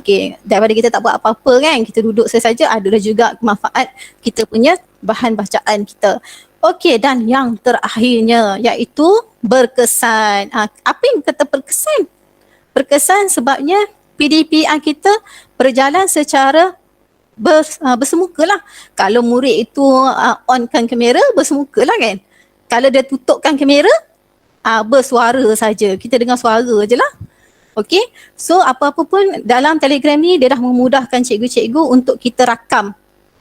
S1: Okay, daripada kita tak buat apa-apa kan, kita duduk saja, adalah juga manfaat kita punya bahan bacaan kita. Okey, dan yang terakhirnya iaitu berkesan. Apa yang kata berkesan? Berkesan sebabnya PDPR kita berjalan secara bersemuka lah. Kalau murid itu onkan kamera, bersemuka lah kan. Kalau dia tutupkan kamera, bersuara saja. Kita dengar suara je lah. Okey, so apa-apa pun dalam Telegram ni dia dah memudahkan cikgu-cikgu untuk kita rakam.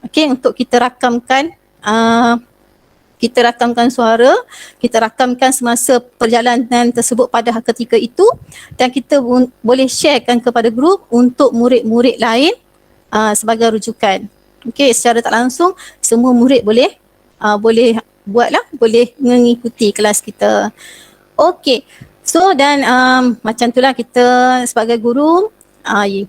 S1: Okey, untuk kita rakamkan suara, kita rakamkan semasa perjalanan tersebut pada ketika itu, dan kita boleh sharekan kepada grup untuk murid-murid lain sebagai rujukan. Okey, secara tak langsung semua murid boleh buatlah, boleh mengikuti kelas kita. Okey. So dan macam itulah kita sebagai guru,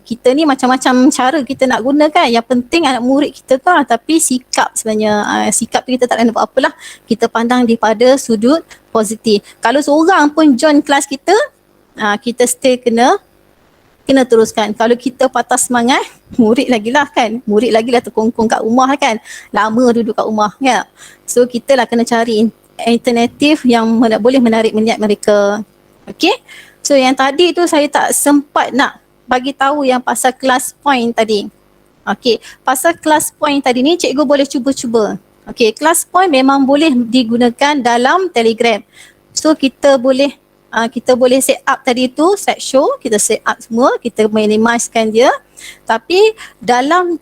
S1: kita ni macam-macam cara kita nak gunakan. Yang penting anak murid kita tu lah, tapi sikap sebenarnya, sikap kita tak boleh buat apalah. Kita pandang daripada sudut positif. Kalau seorang pun join kelas kita, kita still kena teruskan. Kalau kita patah semangat, murid lagilah kan. Murid lagilah terkongkong kat rumah kan. Lama duduk kat rumah kan. So kita lah kena cari alternatif yang boleh menarik minat mereka. Okay. So yang tadi tu saya tak sempat nak bagi tahu yang pasal class point tadi. Okey, pasal class point tadi ni cikgu boleh cuba-cuba. Okey, class point memang boleh digunakan dalam Telegram. So kita boleh set up tadi tu, set show, kita set up semua, kita minimizekan dia. Tapi dalam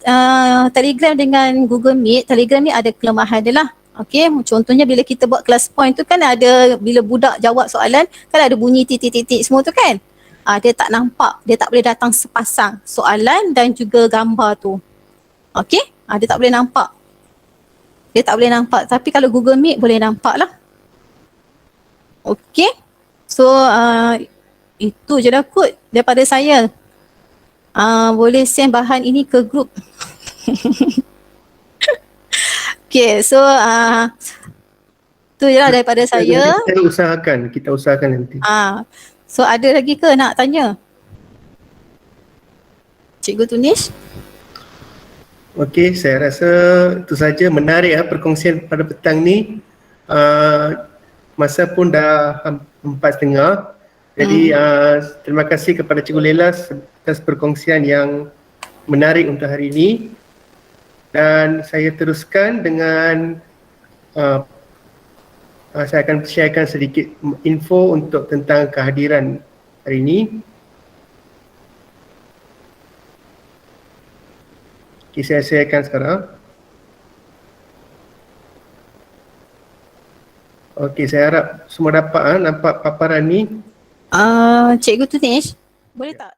S1: Telegram dengan Google Meet, Telegram ni ada kelemahan dia lah. Okey, contohnya bila kita buat class point tu kan ada, bila budak jawab soalan kan ada bunyi titik-titik semua tu kan. Dia tak nampak, dia tak boleh datang sepasang soalan dan juga gambar tu. Okey, dia tak boleh nampak. Dia tak boleh nampak, tapi kalau Google Meet boleh nampak lah. Okey, so itu je dah kot daripada saya. Boleh send bahan ini ke grup. Okay, so tu je lah daripada saya.
S3: Kita usahakan nanti.
S1: So ada lagi ke nak tanya? Cikgu Tunis?
S3: Okey, saya rasa itu saja. Menarik perkongsian pada petang ni. Masa pun dah 4:30. Jadi terima kasih kepada Cikgu Lela atas perkongsian yang menarik untuk hari ini. Dan saya teruskan dengan saya akan sharekan sedikit info untuk tentang kehadiran hari ini. Okay, saya sharekan sekarang. Okey, saya harap semua dapat nampak paparan ni.
S1: Cikgu Tunis, boleh tak